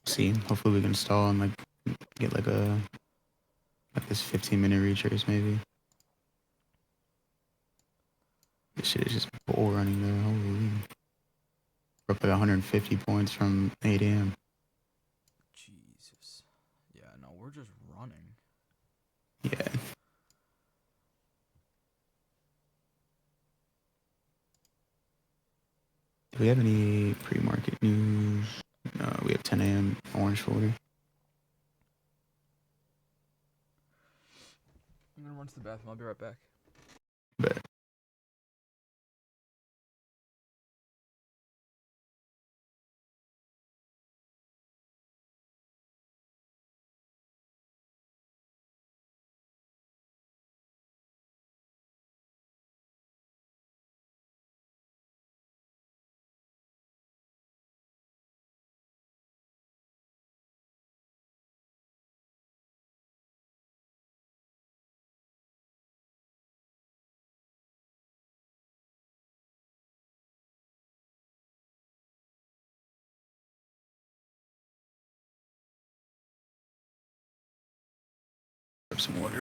See, hopefully we can stall and like get like this 15-minute retrace maybe. This shit is just bull running there. Holy. We're up like 150 points from 8 a.m. Jesus. Yeah, no, we're just running. Yeah. Do we have any pre-market news? No, we have 10 a.m. orange folder. I'm gonna run to the bathroom. I'll be right back. But grab some water.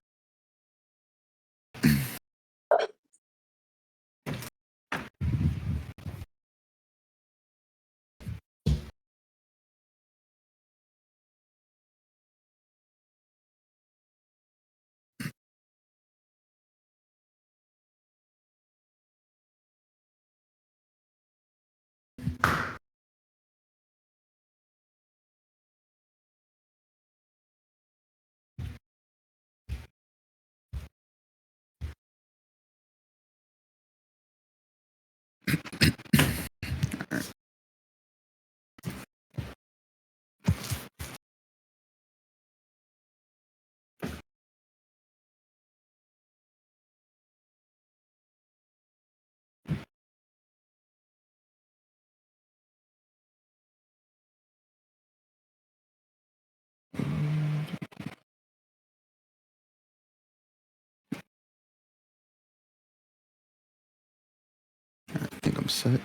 I think I'm set.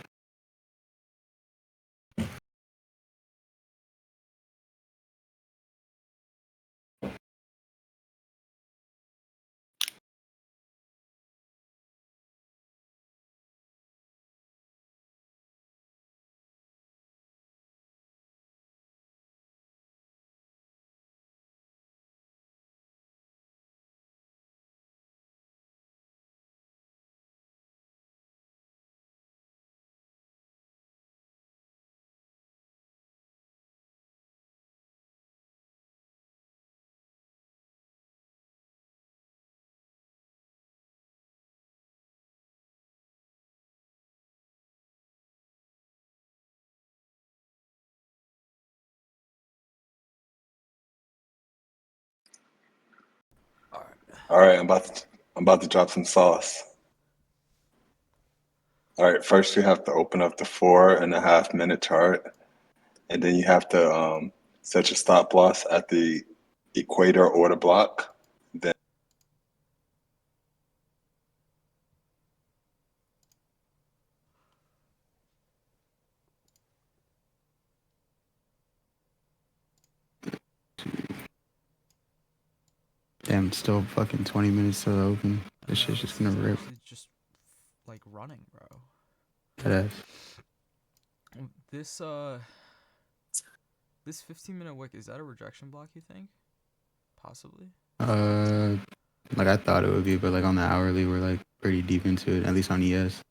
All right, I'm about to drop some sauce. All right, first you have to open up the 4.5 minute chart, and then you have to set your stop loss at the equator order block. Then Damn, still fucking 20 minutes till open. This shit's just gonna rip. It's just like running, bro. That ass. This 15-minute wick, is that a rejection block, you think? Possibly. Like I thought it would be, but like on the hourly, we're like pretty deep into it. At least on ES.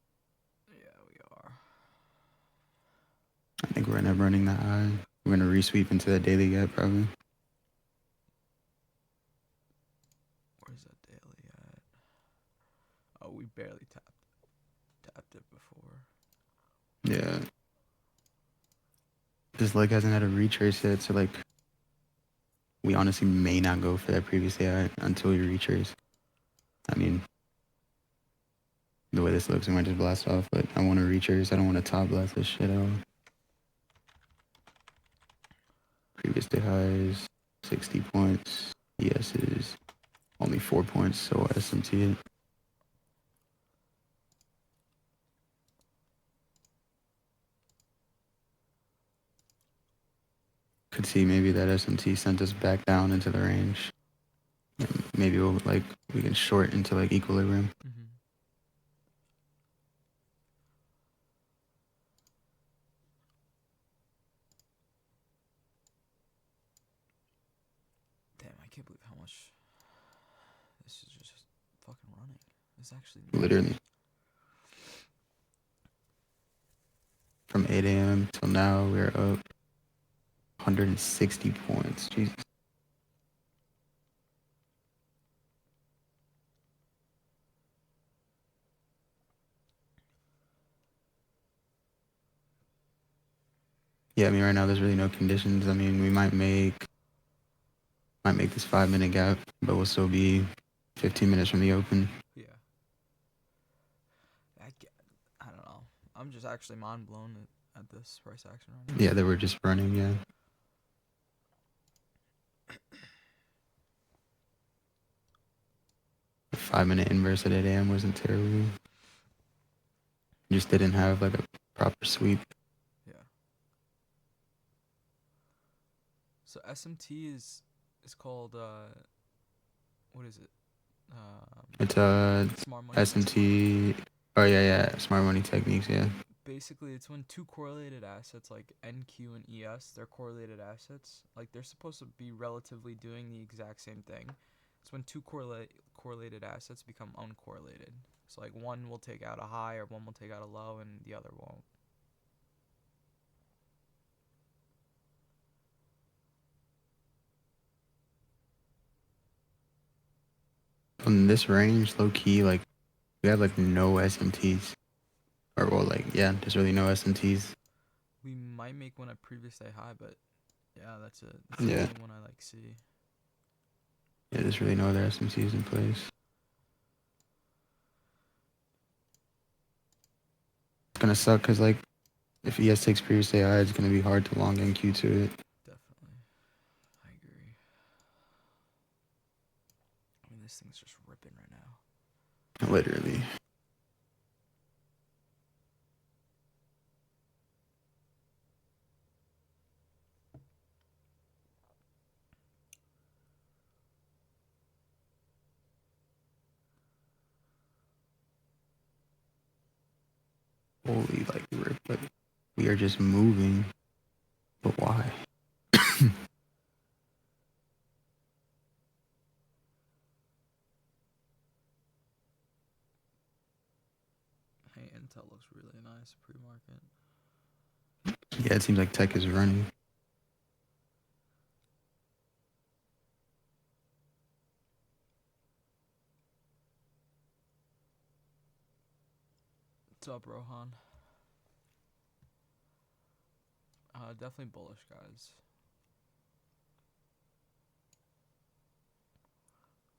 Yeah, we are. I think we're gonna end up running that high. We're gonna resweep into that daily gap probably. Where's that daily at? Oh, we barely tapped it before. Yeah. This leg hasn't had a retrace yet, so like we honestly may not go for that previous AI until we retrace. I mean, the way this looks, we might just blast off, but I want to retrace. I don't want to top blast this shit out. Previous day highs, 60 points. ES is only 4 points, so SMT it. could see maybe that SMT sent us back down into the range. And maybe we can short into like equilibrium. Mm-hmm. Damn, I can't believe how much this is just fucking running. It's actually nuts. Literally. From 8 a.m. till now, we're up 160 points. Jesus. Yeah, I mean, right now there's really no conditions. I mean, we might make this 5-minute gap, but we'll still be 15 minutes from the open. Yeah. I don't know. I'm just actually mind blown at this price action right now. Yeah, that we're just running, yeah. The 5-minute inverse at 8 a.m. wasn't terrible. Just didn't have like a proper sweep. Yeah. So SMT is called what is it? It's Smart money. SMT. Oh yeah, smart money techniques, yeah. Basically, it's when two correlated assets like NQ and ES, they're correlated assets. Like they're supposed to be relatively doing the exact same thing. It's when two correlated assets become uncorrelated. So like one will take out a high or one will take out a low and the other won't. In this range, low key, like we have like no SMTs. Or well, like yeah, there's really no SMTs. We might make one at previous day high, but yeah, that's it. That's Yeah. the only one I like see. Yeah, there's really no other SMTs in place. It's gonna suck because like if ES takes previous day high, it's gonna be hard to long NQ to it. Definitely. I agree. I mean, this thing's just ripping right now. Literally. Holy like rip, but we are just moving. But why? Hey, Intel looks really nice pre-market. Yeah, it seems like tech is running. What's up, Rohan? Definitely bullish, guys.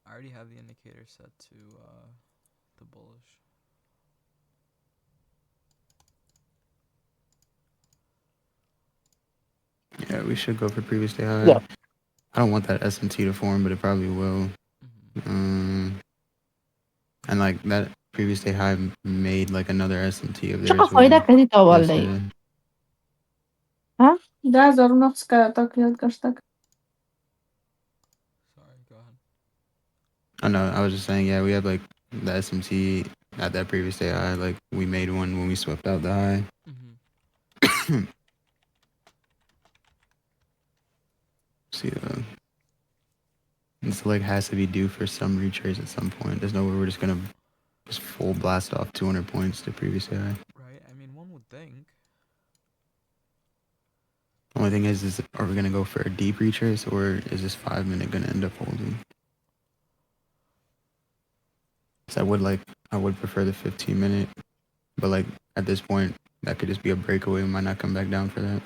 I already have the indicator set to the bullish. Yeah, we should go for previous day high. Yeah. I don't want that SMT to form, but it probably will. And like that previous day high made like another SMT of there Csak a as well. fajdak editowali. yesterday. Ha? Da, Zarnowska tak odkasztak. Sorry, go ahead. Oh no, I was just saying, yeah, we had like the SMT at that previous day high. Like we made one when we swept out the high. See, this leg has to be due for some retrace at some point. There's no way we're just gonna just full blast off 200 points to previous day high. Right? I mean, one would think. Only thing is are we gonna go for a deep retrace or is this 5-minute gonna end up holding? So I would prefer the 15-minute, but like at this point that could just be a breakaway. We might not come back down for that.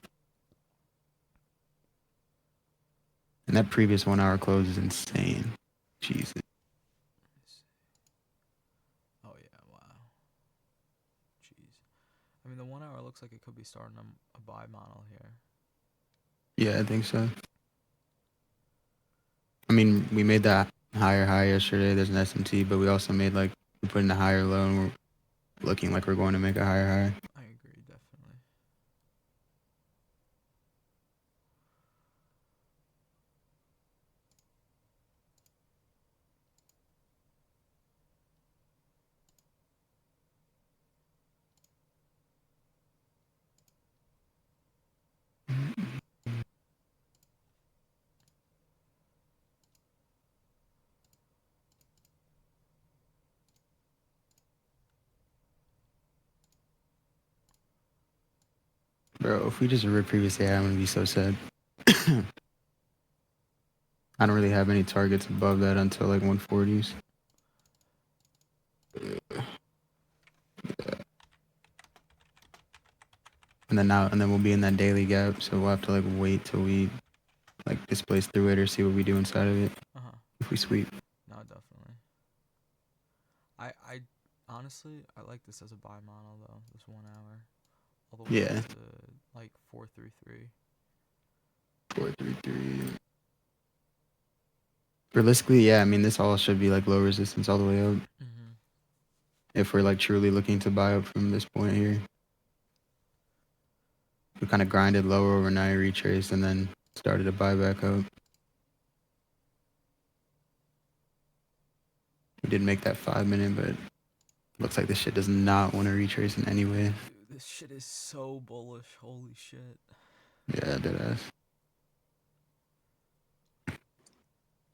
And that previous 1 hour close is insane. Jesus. Oh yeah, wow. Jeez. I mean, the 1 hour looks like it could be starting a buy model here. Yeah, I think so. I mean, we made that higher high yesterday. There's an SMT, but we also made we put in a higher low, and we're looking like we're going to make a higher high. I agree, definitely. Bro, if we just rip previous AI, I'm gonna be so sad. I don't really have any targets above that until like 140s. And then we'll be in that daily gap, so we'll have to like wait till we like displace through it or see what we do inside of it if we sweep. No, definitely. I honestly I like this as a buy model though. This 1 hour, all the way Yeah. up to like 433. 433. Realistically, yeah, I mean this all should be like low resistance all the way up. If we're like truly looking to buy up from this point here. We kind of grinded lower overnight, retraced, and then started to buy back up. We did make that 5 minute, but looks like this shit does not want to retrace in any way. Dude, this shit is so bullish. Holy shit. Yeah, deadass.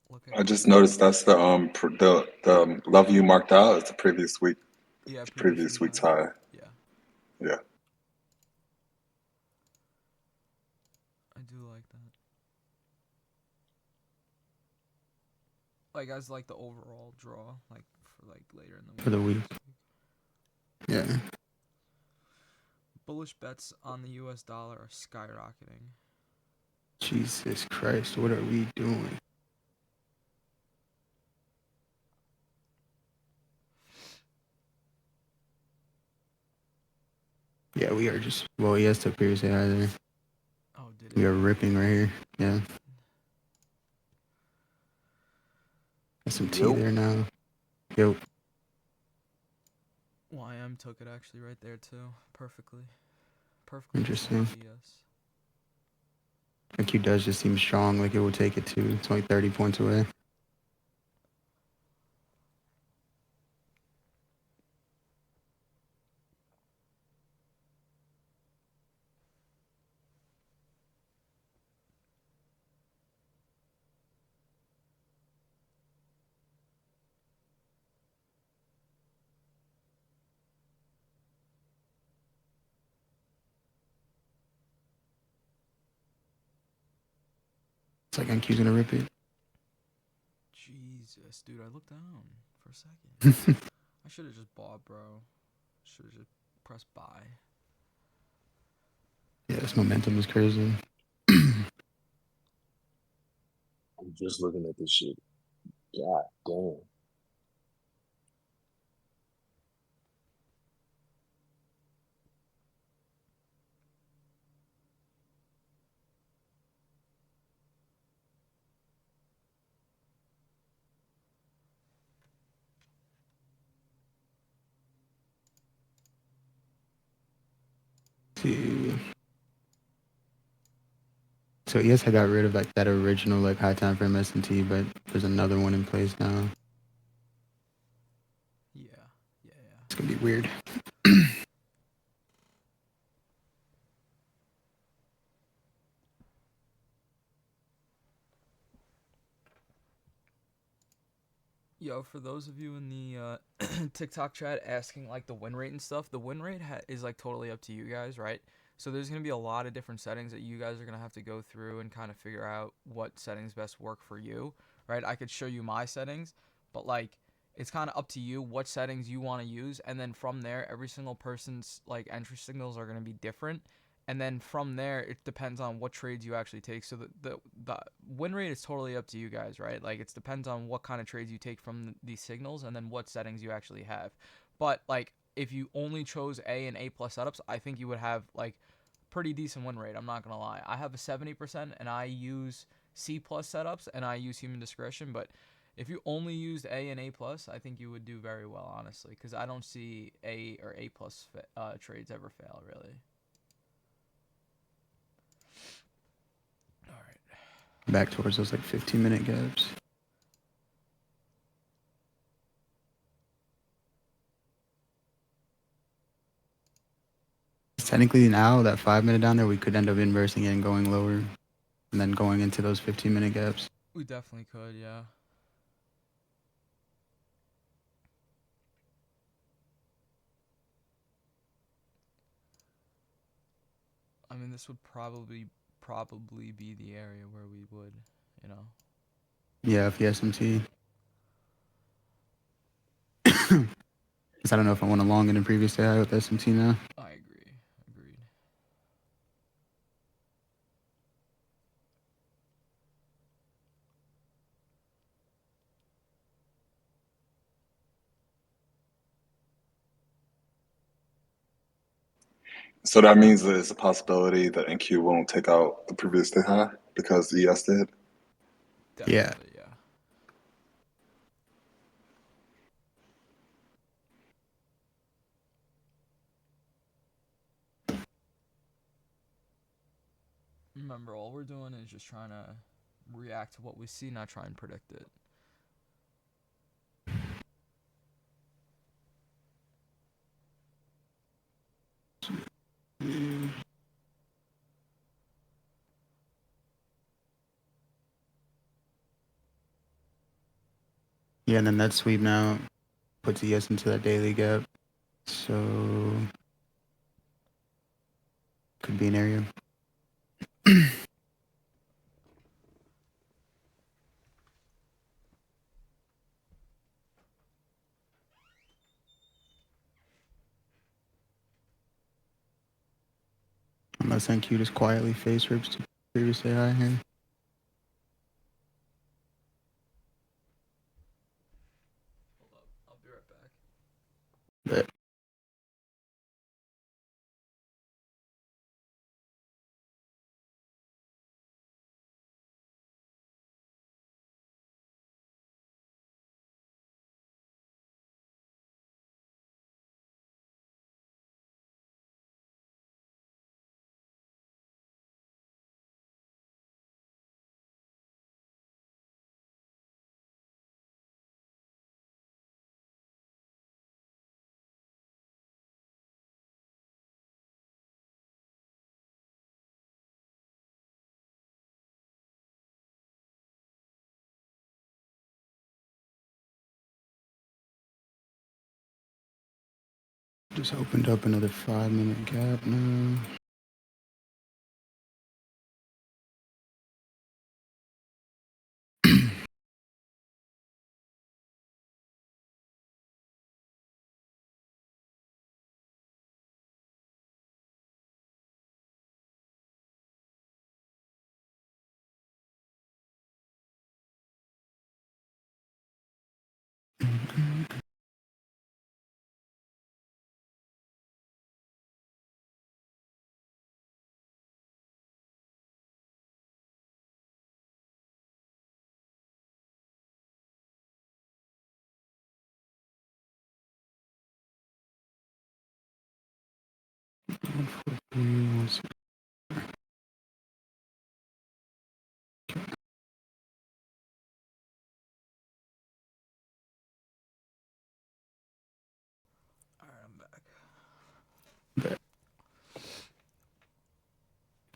Look I just noticed that's the level you marked out is the previous week, yeah, previous week's high. Yeah, Yeah. I do like that. Like as like the overall draw, like for like later in the week. For the week. Yeah. Bullish bets on the US dollar are skyrocketing. Jesus Christ, what are we doing? Yeah, we are just, well, ES took previously high there. Oh, did it? We are ripping right here. Yeah. Got some T there now. Yo. YM took it actually right there too. Perfectly. Perfectly. Interesting. Yes. IQ does just seem strong, like it will take it too. It's only 30 points away. It's like NQ's gonna rip it. Jesus, dude, I looked down for a second. I should have just bought, bro. Should have just pressed buy. Yeah, this momentum is crazy. I'm just looking at this shit. God damn. So yes, I got rid of like that original like high time frame S&T, but there's another one in place now. Yeah. It's gonna be weird. Yo, for those of you in the TikTok chat asking like the win rate and stuff, the win rate is like totally up to you guys, right? So there's going to be a lot of different settings that you guys are going to have to go through and kind of figure out what settings best work for you, right? I could show you my settings, but like it's kind of up to you what settings you want to use, and then from there every single person's like entry signals are going to be different. And then from there, it depends on what trades you actually take. So the win rate is totally up to you guys, right? Like it depends on what kind of trades you take from these signals, and then what settings you actually have. But like if you only chose A and A plus setups, I think you would have like pretty decent win rate. I'm not gonna lie. I have a 70%, and I use C plus setups, and I use human discretion. But if you only used A and A plus, I think you would do very well, honestly, because I don't see A or A plus trades ever fail, really. Back towards those like 15-minute gaps. Technically now, that 5 minute down there, we could end up inversing it and going lower. And then going into those 15-minute gaps. We definitely could, yeah. I mean, this would probably be the area where we would, you know. Yeah, if SMT. Because I don't know if I want to long in a previous day with SMT now. I agree. Agreed. So that means there's a possibility that NQ won't take out the previous day high because ES did. Yeah. Definitely, yeah. Remember, all we're doing is just trying to react to what we see, not try and predict it. Yeah, and then that sweep now puts ES into that daily gap. So could be an area. Unless NQ just quietly face rips to previous day high here. Hold up, I'll be right back. But just opened up another 5-minute gap now. Alright, I'm back. But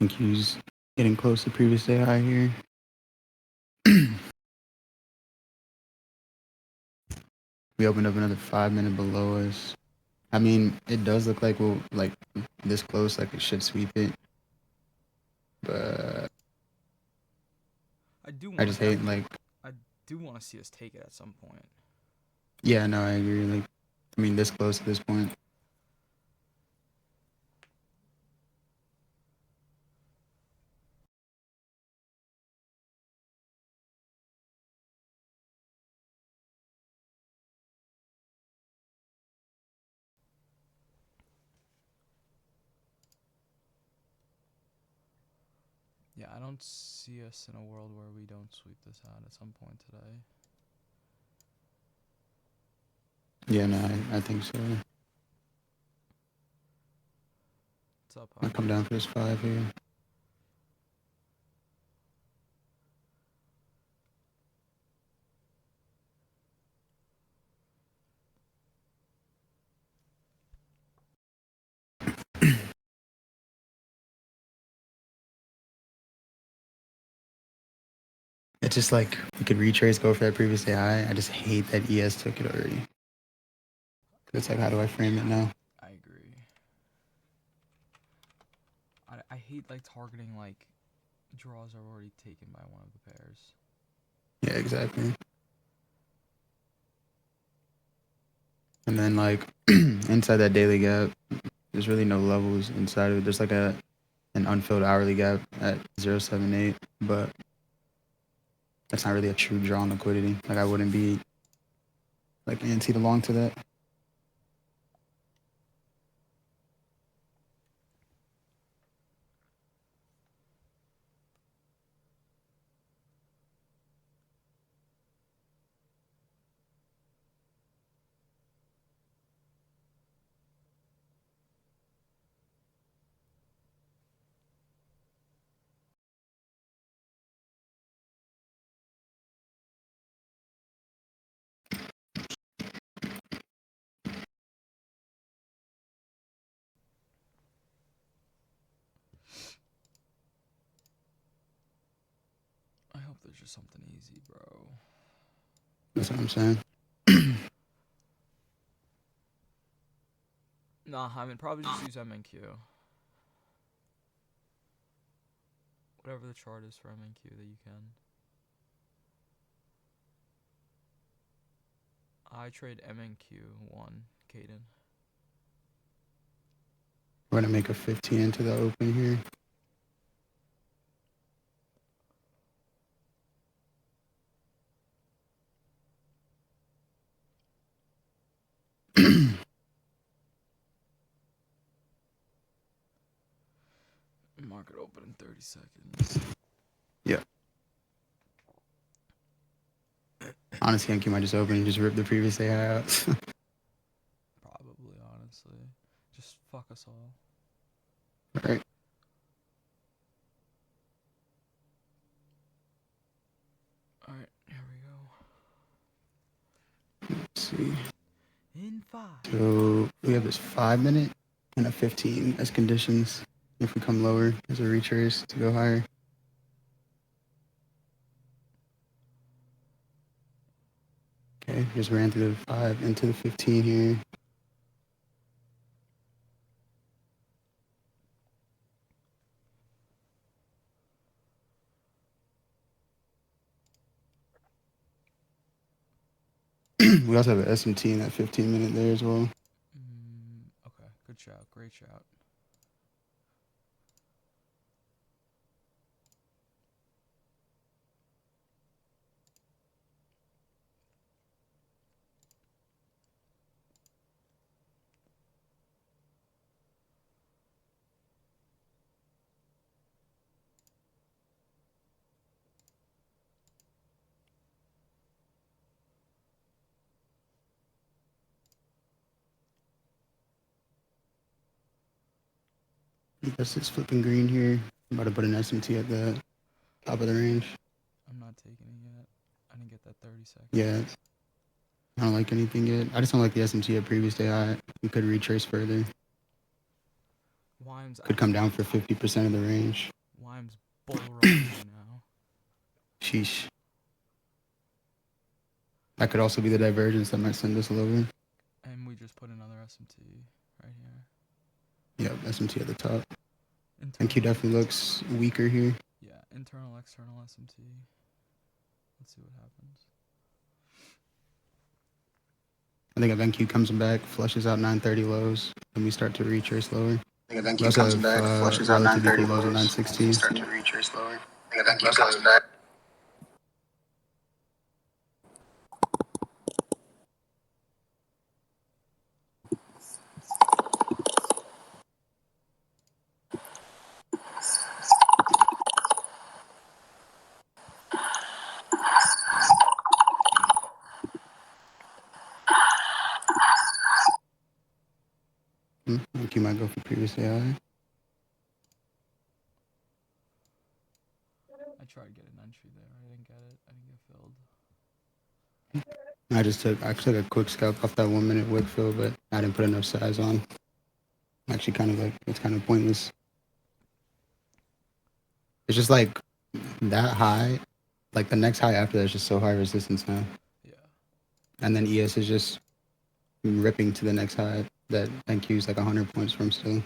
NQ's getting close to previous day high here. We opened up another 5-minute below us. I mean, it does look like we'll like this close, like it should sweep it. But I do I want just hate like, to see us take it at some point. yeah, no, I agree. Like, I mean, this close to this point. Yeah, I don't see us in a world where we don't sweep this out at some point today. Yeah, no, I think so. What's up, I'll Hawk? come down for this 5 here. It's just like we could retrace, go for that previous day high. I just hate that ES took it already. It's like, how do I frame it now? I agree. I hate like targeting like draws are already taken by one of the pairs. Yeah, exactly. And then like inside that daily gap, there's really no levels inside of it. There's like an unfilled hourly gap at 0.78, but that's not really a true draw on liquidity. Like I wouldn't be like anti the long to that. I hope there's just something easy, bro. That's what I'm saying. Nah, I mean probably just use MNQ. Whatever the chart is for MNQ that you can. I trade MNQ1, Caden. We're gonna make a 15 into the open here. Market open in 30 seconds. Yeah. Honestly, NQ might just open and just rip the previous day high out. Probably, honestly. Just fuck us all. Right. Alright, here we go. Let's see. In 5. So we have this 5 minute and a 15 as conditions. If we come lower as a retrace to go higher. Okay, just ran through the 5 into the 15 here. We also have an SMT in that 15 minute there as well. Okay, good shout. Great shout. That's it's flipping green here. I'm about to put an SMT at the top of the range. I'm not taking it yet. I didn't get that 30 seconds. Yeah. I don't like anything yet. I just don't like the SMT at previous day high. We could retrace further. Wimes Could come down for 50% of the range. Wimes bull running right now. Sheesh. That could also be the divergence that might send us lower. And we just put another SMT right here. Yep, SMT at the top. Internal, NQ definitely looks weaker here. yeah, internal, external SMT. Let's see what happens. I think if NQ comes back, flushes out 930 lows, and we start to retrace lower. I think if NQ comes back, flushes out relative 930 equal lows at lows, 916. start to retrace lower. I think if NQ comes back. NQ might go for previous day high. I tried getting an entry there. I didn't get it. I didn't get filled. I took a quick scalp off that 1 minute wick fill, but I didn't put enough size on. Actually, kind of like it's kind of pointless. It's just like that high, like the next high after that is just so high resistance now. Yeah. And then ES is just ripping to the next high that NQ is like 100 points from still.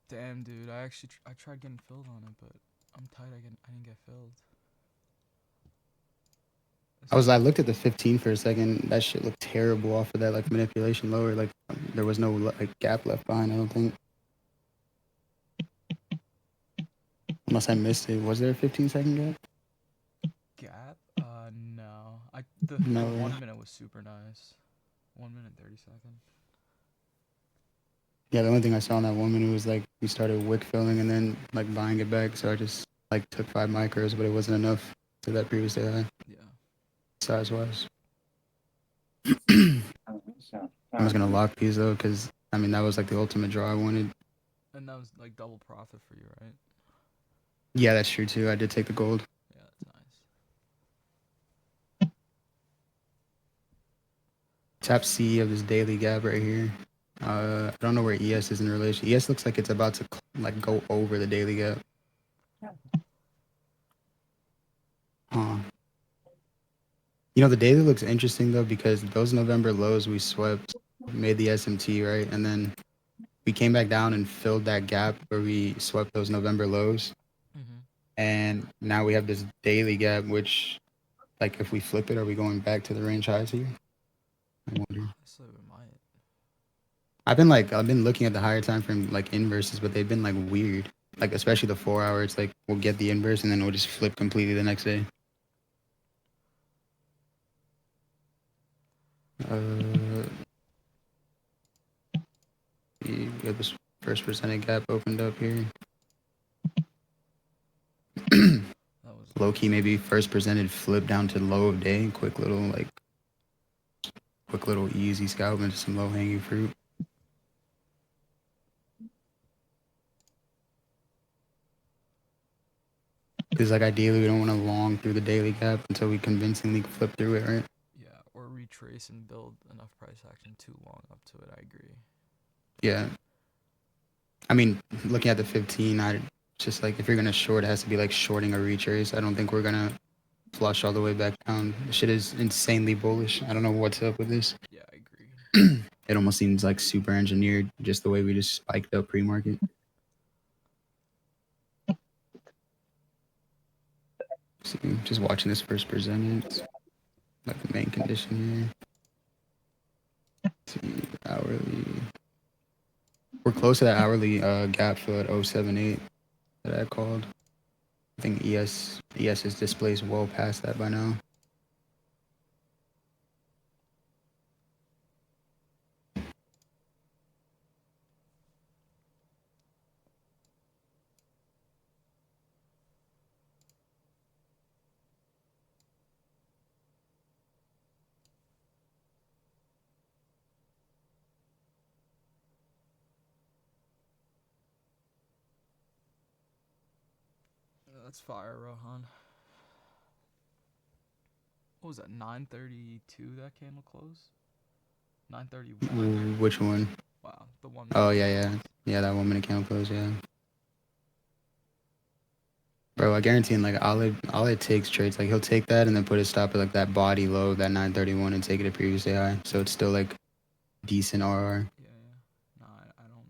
Damn, dude. I actually I tried getting filled on it, but I'm tight. I didn't get filled. I looked at the 15 for a second. That shit looked terrible off of that like manipulation lower. Like there was no like gap left behind. I don't think. Unless I missed it. Was there a 15-second gap? Gap? No. The No. 1 minute was super nice. 1 minute 30 seconds. Yeah, the only thing I saw in that 1 minute was like we started wick filling and then like buying it back. So I just like took 5 micros, but it wasn't enough to that previous AI Yeah. size wise. I was gonna lock these though, because I mean that was like the ultimate draw I wanted. And that was like double profit for you, right? Yeah, that's true too. I did take the gold. Yeah, that's nice. Tap C of this daily gap right here. I don't know where ES is in relation. ES looks like it's about to like go over the daily gap. Huh. You know, the daily looks interesting though because those November lows we swept made the SMT, right? And then we came back down and filled that gap where we swept those November lows. Mm-hmm. And now we have this daily gap, which, like, if we flip it, are we going back to the range highs here? I wonder. So we might. I've been looking at the higher time frame like inverses, but they've been like weird. Like especially the 4 hour, it's like we'll get the inverse and then we'll just flip completely the next day. We have this first percentage gap opened up here. That was Low key, maybe first presented flip down to low of day. Quick little easy scalp into some low hanging fruit. Because like ideally we don't want to long through the daily gap until we convincingly flip through it, right? Yeah, or retrace and build enough price action too long up to it. I agree. Yeah. I mean, looking at the 15, I just like if you're gonna short, it has to be like shorting a retrace. I don't think we're gonna flush all the way back down. This shit is insanely bullish. I don't know what's up with this. Yeah, I agree. It almost seems like super engineered, just the way we just spiked up pre-market. See, just watching this first presented, like the main condition here. See, hourly. We're close to that hourly gap fill at 078 that I called. I think ES is displaced well past that by now. That's fire, Rohan. What was that? 9:32 that candle close? 9:31. Which one? Wow, the one. Oh yeah, that 1 minute candle close, yeah. Bro, I guarantee like all it takes trades like he'll take that and then put his stop at like that body low, that 931 and take it to previous day high. So it's still like decent RR. Yeah. No, I don't.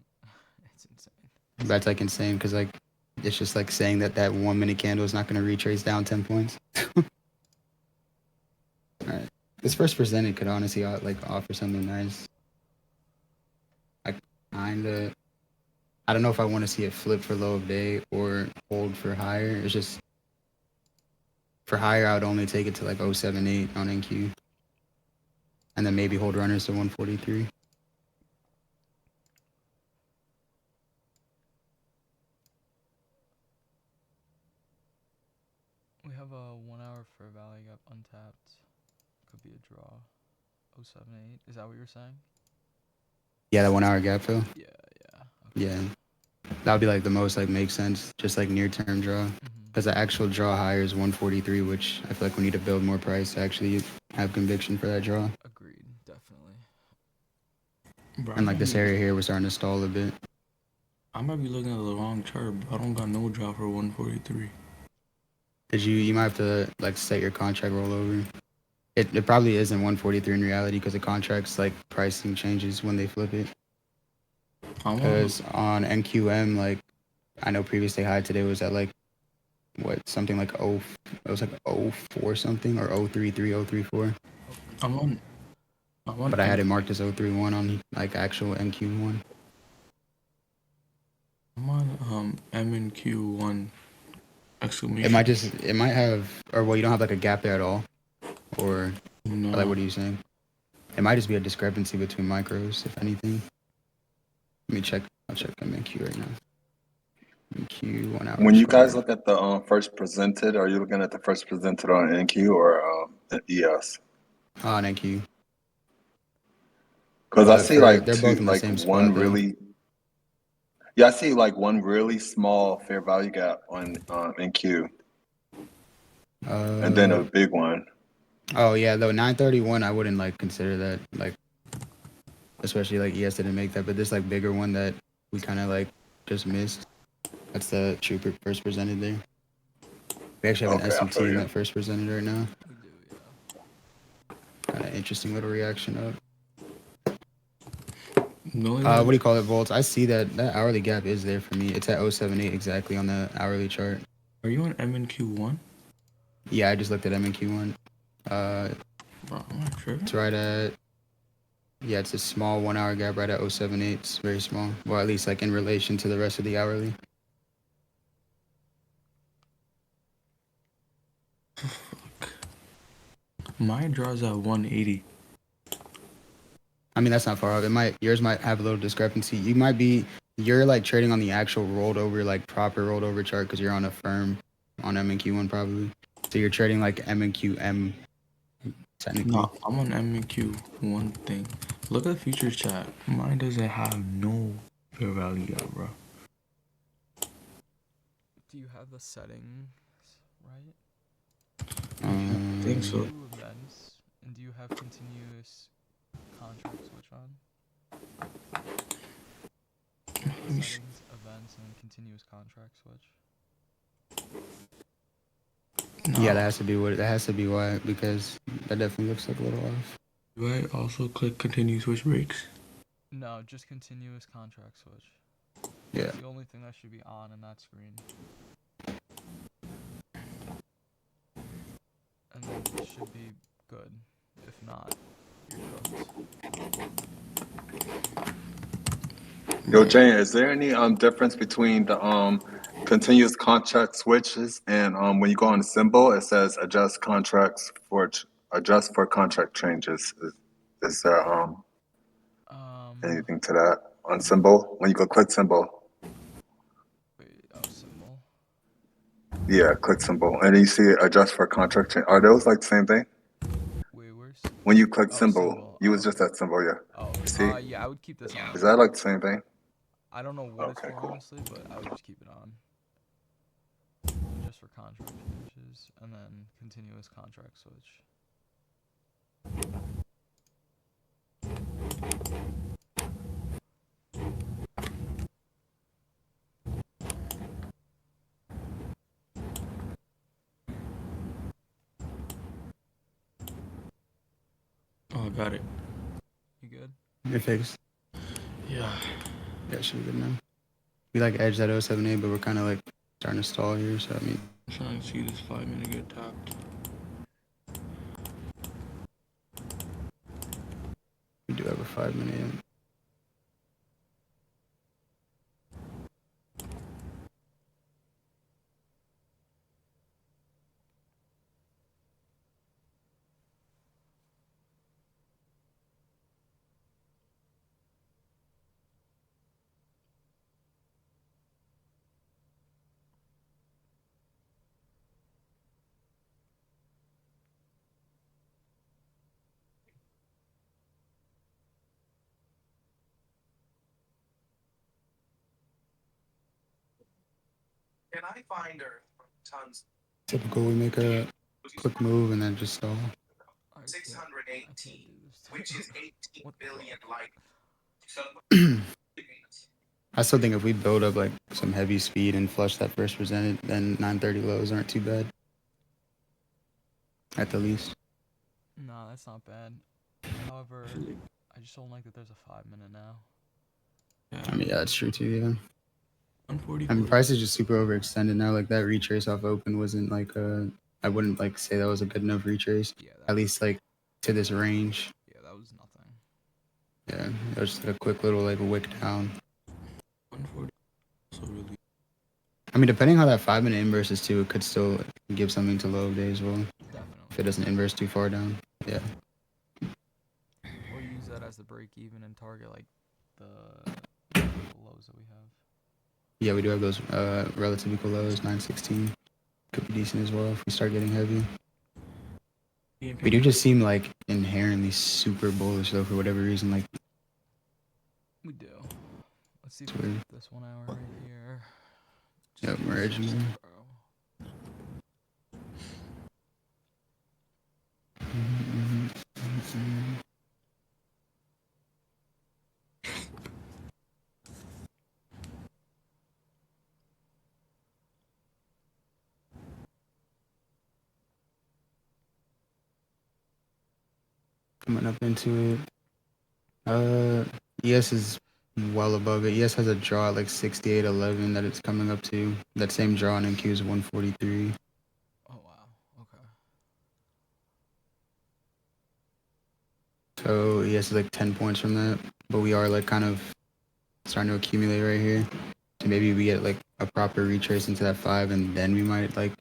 It's insane. That's like insane because like it's just like saying that 1 minute candle is not going to retrace down 10 points. All right, this first presented could honestly like offer something nice. Like kinda. I don't know if I want to see it flip for low of day or hold for higher. It's just for higher, I would only take it to like 078 on NQ. And then maybe hold runners to 143. We have a 1 hour for Valley Gap untapped. Could be a draw. 078. Is that what you're saying? Yeah, that 1 hour gap fill. Yeah. Yeah. That would be like the most like makes sense, just like near term draw. Because the actual draw higher is 143, which I feel like we need to build more price to actually have conviction for that draw. Agreed, definitely. Bro, And like this area here, we're starting to stall a bit. I might be looking at the wrong chart, but I don't got no draw for 143. You might have to like set your contract rollover. It probably isn't 143 in reality because the contracts like pricing changes when they flip it. I'm on. Because on NQM, like I know previous day high today was at like what something like it was like 04 something or 033 034. I'm on. But I had it marked as 031 on like actual NQ1. I'm on MNQ1 exclamation. It might have, or well, you don't have like a gap there at all, or No. like what are you saying? It might just be a discrepancy between micros, if anything. Let me check. I'll check MNQ right now. MNQ 1 hour. When you chart. guys look at the first presented, are you looking at the first presented on NQ or ES? On NQ. Because I see like they're both in the like same one spot, though. really. Yeah, I see like one really small fair value gap on NQ, and then a big one. Oh yeah, though 931, I wouldn't like consider that like, especially like ES didn't make that, but this like bigger one that we kind of like just missed. That's the true first presented there. We actually have an Okay, I SMT feel in you. that first presented right now. We do, yeah. Kind of interesting little reaction up. No, What do you call it, Volts? I see that hourly gap is there for me. It's at 078 exactly on the hourly chart. Are you on MNQ1? Yeah, I just looked at MNQ1. Bro, I'm not sure. It's right at, yeah, it's a small 1 hour gap right at 078. It's very small. Well, at least like in relation to the rest of the hourly. My draw's at 180. I mean, that's not far off. Yours might have a little discrepancy. You're like trading on the actual rolled over, like proper rolled over chart because you're on a firm on MNQ1 probably. So you're trading like MNQM technically. No, I'm on MNQ1 thing. Look at futures chat. Mine doesn't have no fair value yet, bro. Do you have the settings right? I think so. Two events, and do you have continuous contract switch on? Settings, events, and continuous contract switch. No. Yeah, that has to be why, because that definitely looks like a little off. Do I also click continue switch breaks? No, just continuous contract switch. Yeah. It's the only thing that should be on in that screen. And then it should be good. If not, you're cooked. Yo, Jane, is there any difference between the continuous contract switches and when you go on the symbol, it says adjust for contract changes. Is there anything to that on symbol when you go click symbol? Wait, symbol. Yeah, click symbol, and then you see adjust for contract change. Are those like the same thing? Wait, where's? When you click Oh, symbol, you was just okay. that symbol, yeah. Oh, See? yeah, I would keep this on. Is that like the same thing? I don't know what it's Okay, for, cool. honestly, but I would just keep it on. Just for contract changes, and then continuous contract switch. Oh, got it. You good? You're fixed. Yeah. That should be good now. We like edge that 078, but we're kind of like starting to stall here. So I mean, I'm trying to see this 5 minute get tapped. we do have a 5 minute. Can I find her tons? Typical, we make a quick move and then just stall. 618, which is 18 billion like. So I still think if we build up like some heavy speed and flush that first presented, then 930 lows aren't too bad. At the least. No, that's not bad. However, I just don't like that there's a 5-minute now. Yeah, I mean, yeah, that's true too. Yeah. 144. I mean, price is just super overextended now. Like that retrace off open wasn't like I wouldn't like say that was a good enough retrace. Yeah, At least like to this range. yeah, that was nothing. Yeah, it was just like a quick little like wick down. 140 also really. I mean, depending how that 5-minute inverse is too, it could still give something to low day as well. Definitely. If it doesn't inverse too far down. Yeah. Or use that as the break even and target like the lows that we have. Yeah, we do have those relatively cool lows, 916. Could be decent as well if we start getting heavy. We do just seem like inherently super bullish though for whatever reason. Like We do. Let's see if It's we weird. get this 1 hour right here. Yep, we're edging Jesus, there. bro. Coming up into it. ES is well above it. ES has a draw at like 68.11 that it's coming up to. That same draw on NQ is 143. Oh wow. Okay. So ES is like 10 points from that. But we are like kind of starting to accumulate right here. So maybe we get like a proper retrace into that 5 and then we might like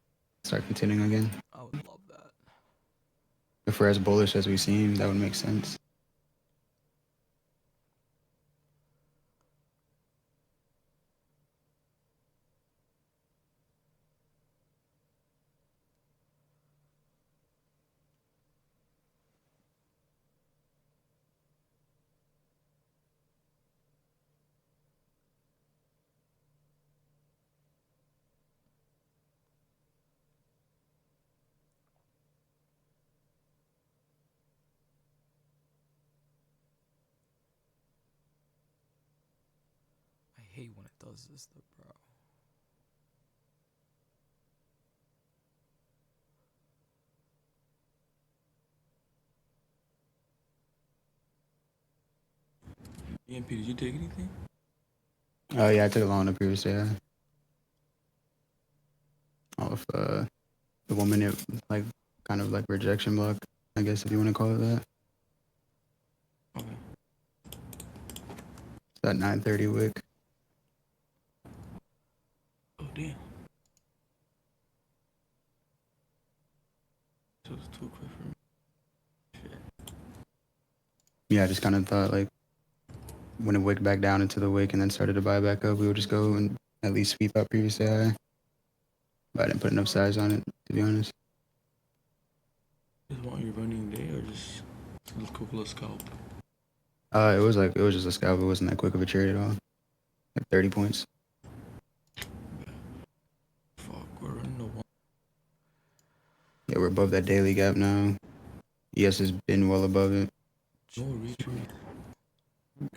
start continuing again. I would love that. If we're as bullish as we seem, that would make sense. I hate when it does this though, bro. EMP, did you take anything? Oh yeah, I took a long on the previous day. Off the 1 minute like kind of like rejection block, I guess if you want to call it that. Okay. It's that 930 wick. Oh damn. So it's too quick for me. Shit. Yeah, I just kind of thought like when it wicked back down into the wick and then started to buy back up, we would just go and at least sweep up previous day high. But I didn't put enough size on it, to be honest. Just want your running day or just a couple of scalp? It was just a scalp. It wasn't that quick of a trade at all. Like 30 points. Fuck, we're running the one. Yeah, we're above that daily gap now. ES has been well above it. No retreat.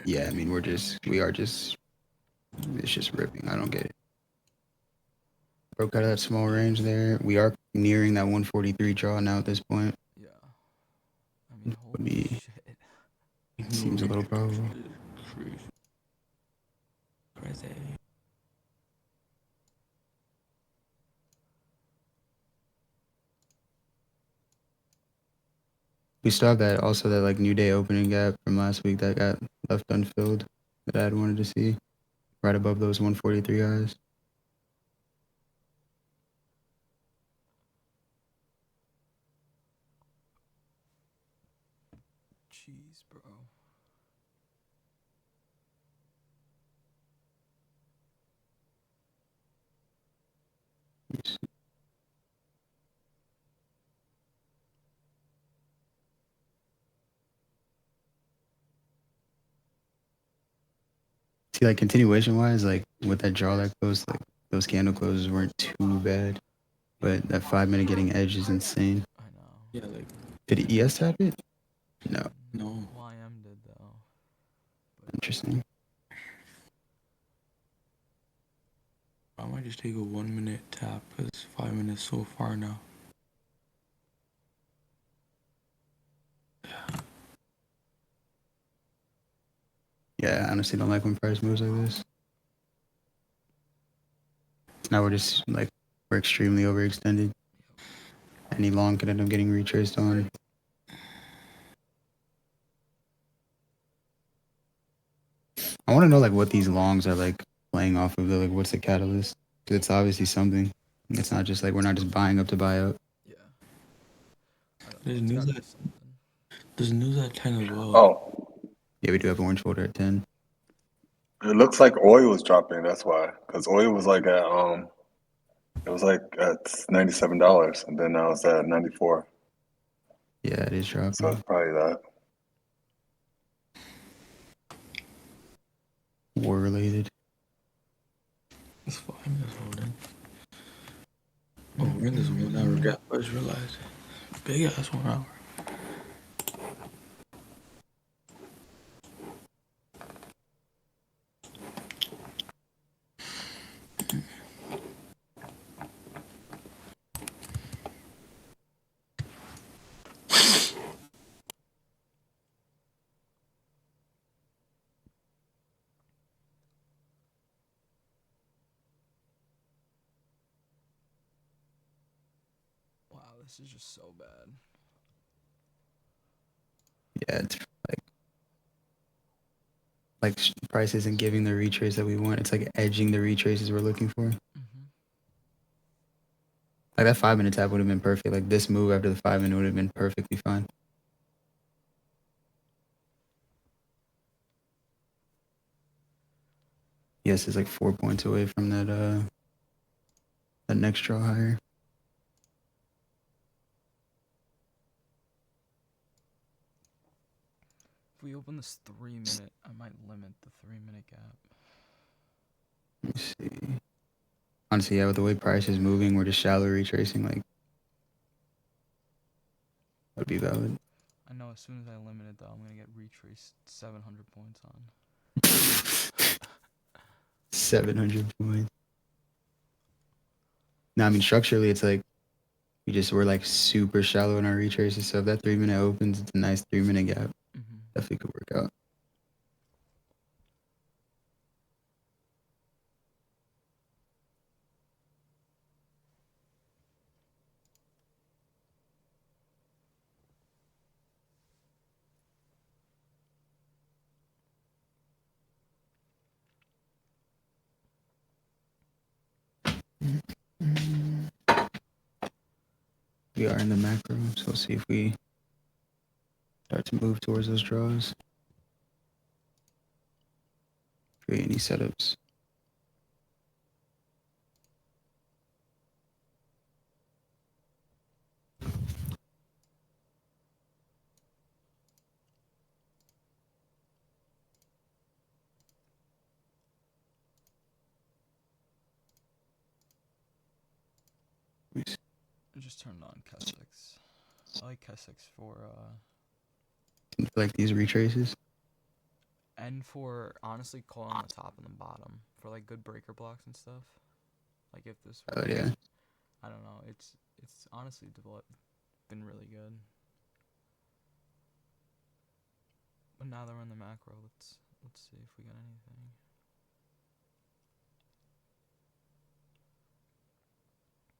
Yeah, I mean it's just ripping. I don't get it. Broke out of that small range there. We are nearing that 143 draw now at this point. Yeah. I mean, Would holy be- shit. Seems a little probable. Crazy. Crazy. We still have that like new day opening gap from last week that got left unfilled that I'd wanted to see right above those 143 highs. Jeez, bro. See, like continuation wise, like with that draw that closed, like those candle closes weren't too bad, but that 5-minute getting edge is insane. I know. Yeah, like, Did ES tap it? No. no. YM did though. But Interesting. I might just take a 1 minute tap because 5 minutes so far now. Yeah, I honestly don't like when price moves like this. Now we're extremely overextended. Any long could end up getting retraced on. I want to know like what these longs are like playing off of. Like, what's the catalyst? 'Cause it's obviously something. It's not just like we're not just buying up to buy out. Yeah. I don't know. There's It's news gotta be at something. there's news at 10 as well. Oh, Yeah, we do have orange folder at 10. it looks like oil was dropping. That's why, because oil was like at it was like at $97, and then now it's at 94. Yeah, it is So dropping. it's probably that. War related. It's 5 minutes holding. Oh, we're in this 1 hour gap. I just realized. Big ass 1 hour. Wow, this is just so bad. Yeah, it's like price isn't giving the retrace that we want. It's like edging the retraces we're looking for. Mm-hmm. Like that 5 minute tap would have been perfect. Like this move after the 5 minute would have been perfectly fine. Yes, it's like 4 points away from that next draw higher. If we open this 3 minute, I might limit the 3 minute gap. Let me see. Honestly, yeah, with the way price is moving, we're just shallow retracing. Like, would be valid. I know as soon as I limit it though, I'm gonna get retraced 700 points on. 700 points. No, I mean structurally, it's like we're like super shallow in our retraces. So if that 3 minute opens, it's a nice 3 minute gap. Mm-hmm. Definitely could work out. We are in the macro, so we'll see if we start to move towards those draws. Create any setups. I just turned on Kessex. I like Kessex for Like these retraces. and for honestly calling the top and the bottom for like good breaker blocks and stuff. Like if this Oh yeah. I don't know, it's honestly been really good. But now that we're in the macro, let's see if we got anything.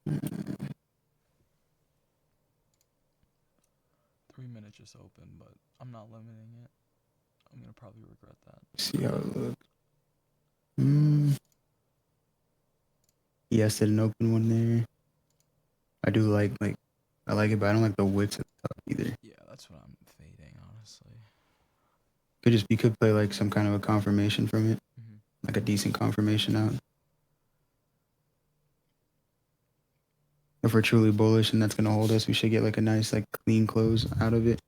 Mm, 3 minutes just open, but I'm not limiting it. I'm gonna probably regret that. see how it looks. Yes, did an open one there. I do like I like it, but I don't like the wicks at the top either. Yeah, that's what I'm fading, honestly. You could play like some kind of a confirmation from it, Mm-hmm. like a decent confirmation out. If we're truly bullish and that's gonna hold us, we should get like a nice like clean close out of it.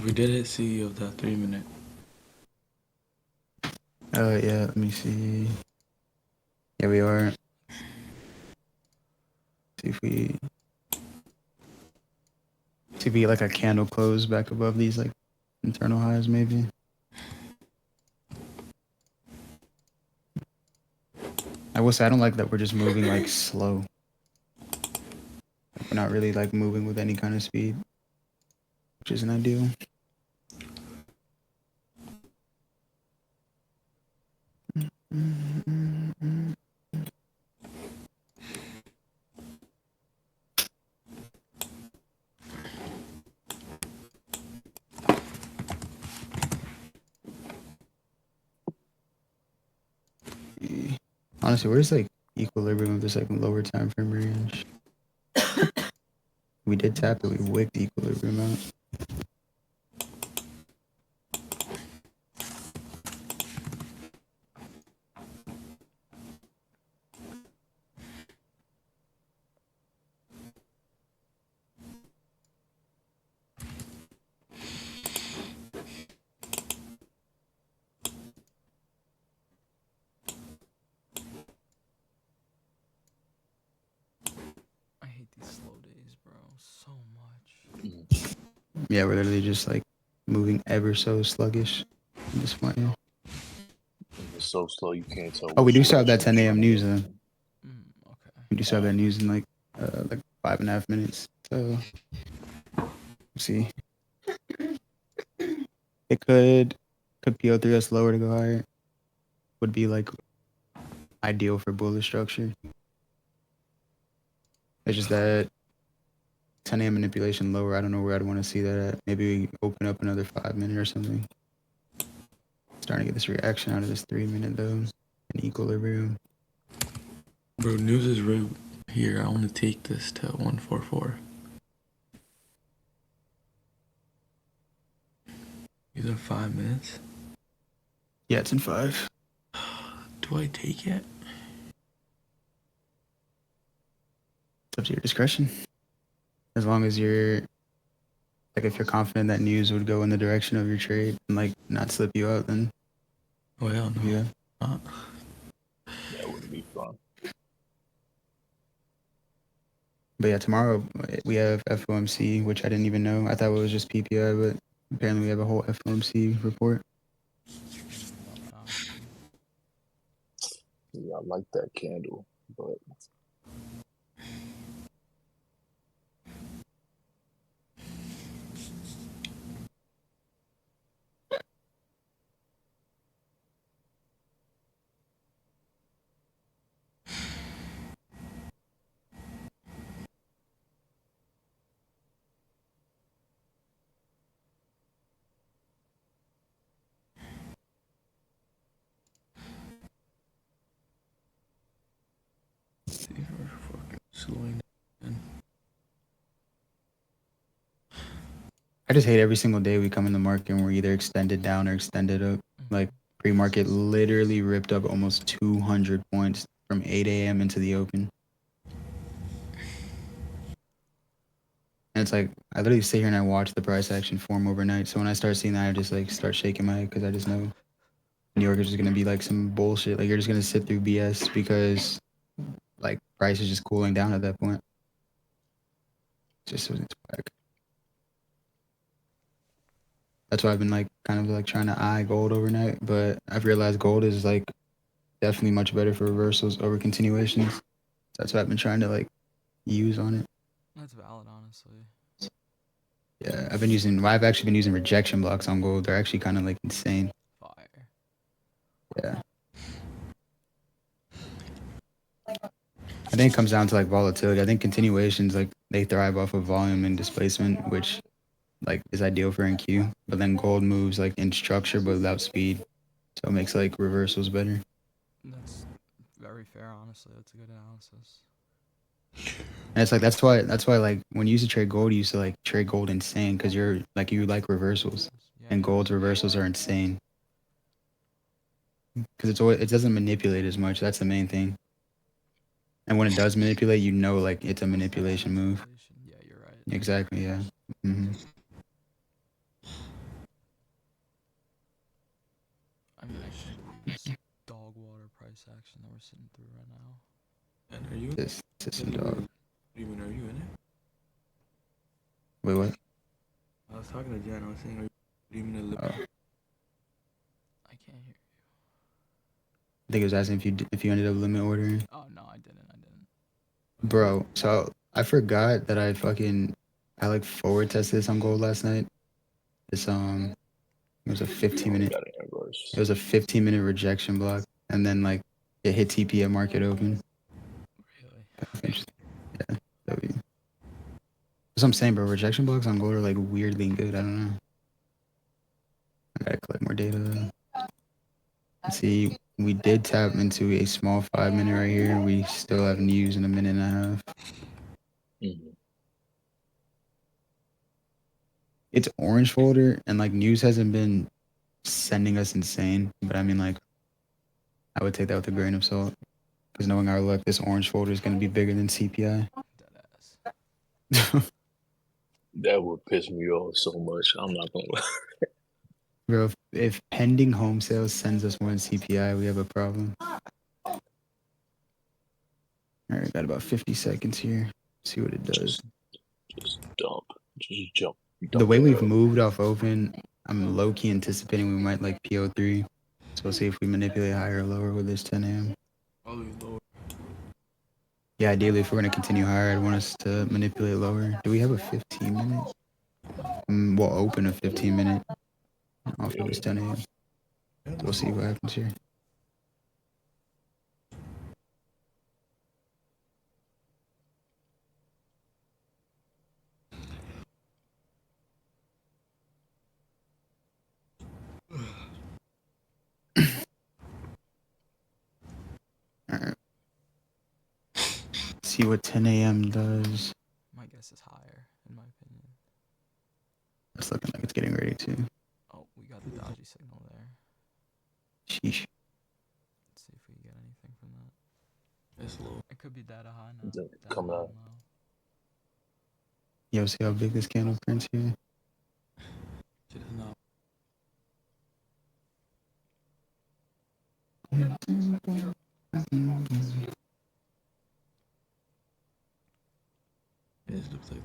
We did hit C of that 3 minute. Yeah, let me see. Yeah, we are. See if we get like a candle close back above these like internal highs, maybe. I will say I don't like that we're just moving like slow. Like, we're not really like moving with any kind of speed, which isn't ideal. Honestly, where's like equilibrium of this like lower time frame range? We did tap it, we wicked the equilibrium out. I hate these slow days, bro, so much. Yeah, we're literally just like moving ever so sluggish at this point. Yeah. It's so slow you can't tell. Oh, we which do still have that direction 10 it's a.m. trying to news go. though. Okay. We do still have that news in like 5.5 minutes. So let's see. It could PO3 us lower to go higher. Would be like ideal for bullish structure. It's just that 10 a.m. manipulation lower. I don't know where I'd want to see that at. Maybe we open up another 5 minute or something. Starting to get this reaction out of this 3 minute though. In equilibrium. Bro, news is right here. I want to take this to 144. These are 5 minutes. Yeah, it's in 5. Do I take it? It's up to your discretion. As long as you're like, if you're confident that news would go in the direction of your trade and like not slip you out, then Oh hell no. yeah. That would be fun. But yeah, tomorrow we have FOMC, which I didn't even know. I thought it was just PPI, but apparently we have a whole FOMC report. Yeah, I like that candle, but These are fucking slowing down. I just hate every single day we come in the market and we're either extended down or extended up. Like pre-market literally ripped up almost 200 points from 8 a.m. into the open. And it's like, I literally sit here and I watch the price action form overnight. So when I start seeing that, I just like start shaking my head because I just know New York is just going to be like some bullshit. Like you're just going to sit through BS because like price is just cooling down at that point. It's whack. That's why I've been like kind of like trying to eye gold overnight, but I've realized gold is like definitely much better for reversals over continuations. So that's what I've been trying to like use on it. That's valid, honestly. Yeah, I've actually been using rejection blocks on gold. They're actually kind of like insane. Fire. Yeah. I think it comes down to like volatility. I think continuations like they thrive off of volume and displacement, which like is ideal for NQ. But then gold moves like in structure but without speed, so it makes like reversals better. That's very fair, honestly. That's a good analysis. And it's like that's why like when you used to trade gold, you used to like trade gold insane because you like reversals, Yeah, and gold's reversals are insane because it doesn't manipulate as much. That's the main thing. And when it does manipulate, you know like it's a manipulation move. Yeah, you're right. Exactly. Yeah. Mm-hmm. I mean, I can't believe this price action that we're sitting through right now. And are you? This system Wait, dog. what do you mean? Are you in it? Wait, what? I was talking to Jan. I was saying, do you mean to live? Oh. I can't hear you. I think it was asking if you ended up limit ordering. Oh no, I didn't. Bro, so I forgot that I like forward tested this on gold last night. It was a 15-minute. Got it inverse. It was a 15-minute rejection block, and then like it hit TP at market open. Really? Yeah, that'd be. That's what I'm saying, bro. Rejection blocks on gold are like weirdly good. I don't know. I gotta collect more data though. Let's see, we did tap into a small 5-minute right here. We still have news in a minute and a half. Mhm. It's orange folder, and like news hasn't been sending us insane, but I mean, like, I would take that with a grain of salt, because knowing our luck, this orange folder is going to be bigger than CPI. Deadass. That would piss me off so much. I'm not gonna lie. Bro, if pending home sales sends us more than CPI, we have a problem. All right, got about 50 seconds here. See what it does. Just dump. Just jump. The way we've moved off open, I'm low-key anticipating we might like PO3. So we'll see if we manipulate higher or lower with this 10 a.m. Always lower. Yeah, ideally, if we're going to continue higher, I'd want us to manipulate lower. Do we have a 15-minute? We'll open a 15-minute off of this 10 a.m. We'll see what happens here. All right. See what 10 a.m. does. My guess is higher, in my opinion. It's looking like it's getting ready to. Oh, we got the dodgy signal there. Sheesh. Let's see if we get anything from that. It's low. It could be data high now. Is it Data coming high out? now. Yo, see how big this candle prints here? Shit is not. It looks like.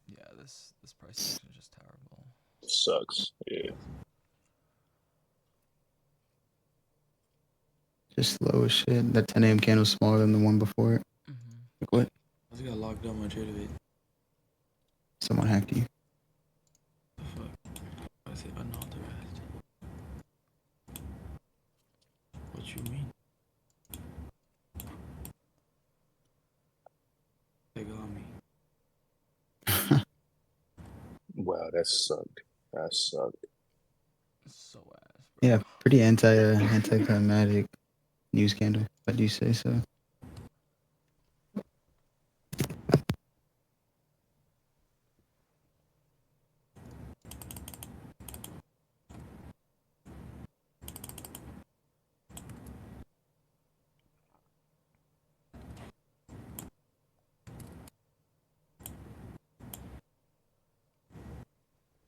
Yeah, this price action is just terrible. Sucks. Yeah. Just slow as shit. That 10 a.m. candle's smaller than the one before it. Mm-hmm. Like what? I just got locked up on Tradeovate. Someone hacked you. The fuck? I say unauthorized. What you mean? Take on me. Wow, that sucked. That sucked. So ass, bro. Yeah, pretty anticlimactic news candle, if I do say so.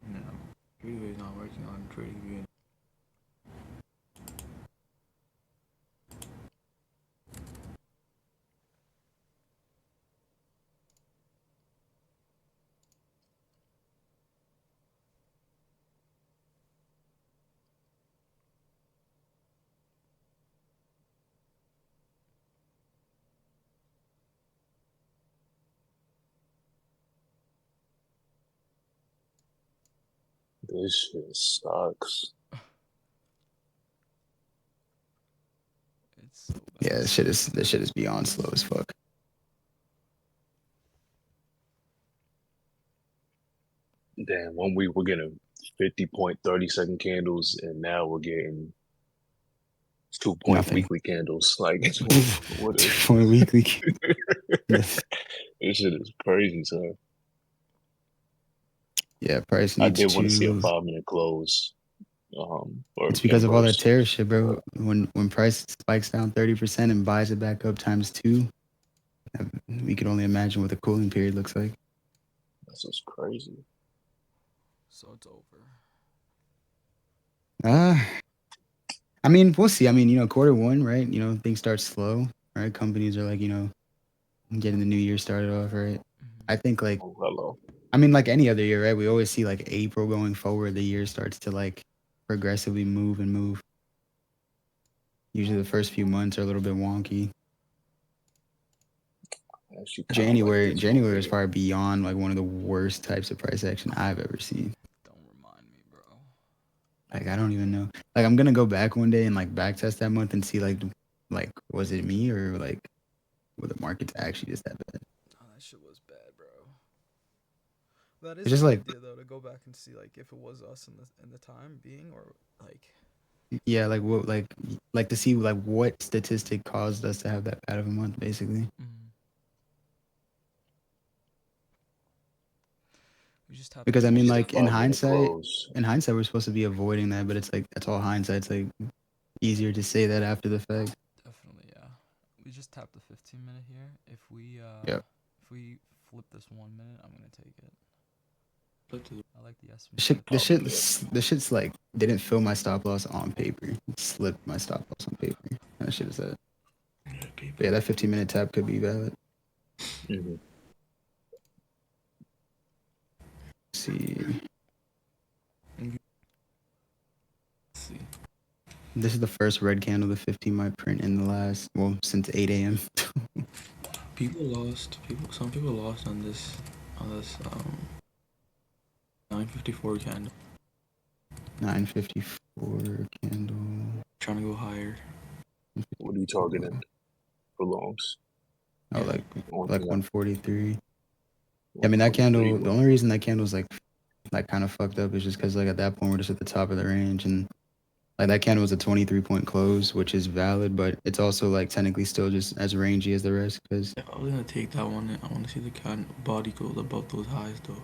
No. Tradeovate's not working on TradingView. This shit sucks. It's so bad. Yeah, this shit is beyond slow as fuck. Damn, 1 week we're getting 50.30-second candles, and now we're getting 2-point Nothing. weekly candles. Like, what is 2-point weekly. this shit is crazy, son. Yeah, price I needs did want to see a to. 5-minute close. It's because of all that inverse. tariff shit, bro. When price spikes down 30% and buys it back up ×2, we could only imagine what the cooling period looks like. That's just crazy. So it's over. I mean, we'll see. I mean, quarter one, right? Things start slow, right? Companies are like, getting the new year started off, right? I think like, Oh, hello. I mean, like any other year, right? We always see like April going forward, the year starts to like progressively move and move. Usually the first few months are a little bit wonky. I actually kinda like this January one is better. probably beyond like one of the worst types of price action I've ever seen. Don't remind me, bro. Like I don't even know. Like I'm gonna go back one day and like back test that month and see like was it me or like were the markets actually just that bad? Oh, that shit was bad, bro. That It's is a just good like idea though to go back and see like if it was us in the time being or like. yeah, like what like to see like what statistic caused us to have that bad of a month basically. We just have Because to I mean It's the like 5 minute close. in hindsight we're supposed to be avoiding that, but it's like that's all hindsight. It's like easier to say that after the fact. definitely, yeah. We just tapped the 15-minute here. If we Yep. if we flip this 1 minute, I'm gonna take it. Look to the I like the S. The shit's like didn't fill my stop loss on paper. It slipped my stop loss on paper. That shit is that. people. But yeah, that 15-minute tap could be valid. Mm-hmm. Let's see. Let's see. This is the first red candle the 15 might print in the last since 8 a.m. Some people lost on this 954 candle. 954 candle. Trying to go higher. What are you targeting for longs? Oh, like On 143. I mean that 143, candle. The only reason that candle's like kind of fucked up is just because like at that point we're just at the top of the range and like that candle was a 23-point close, which is valid, but it's also like technically still just as rangy as the rest because Yeah, I was gonna take that one. I want to see the body go above those highs though.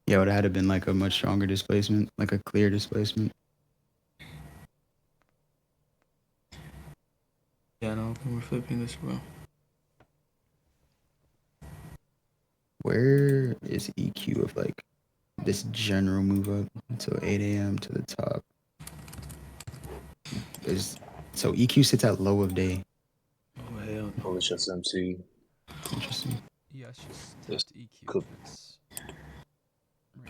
yeah, it would have had been like a much stronger displacement, like a clear displacement. Yeah, no, we're flipping this, bro. Where is EQ of like this general move up until 8 a.m. to the top? So EQ sits at low of day. Oh hell no. bullish SMT. Interesting. Yeah, it's just This tapped EQ. could- It's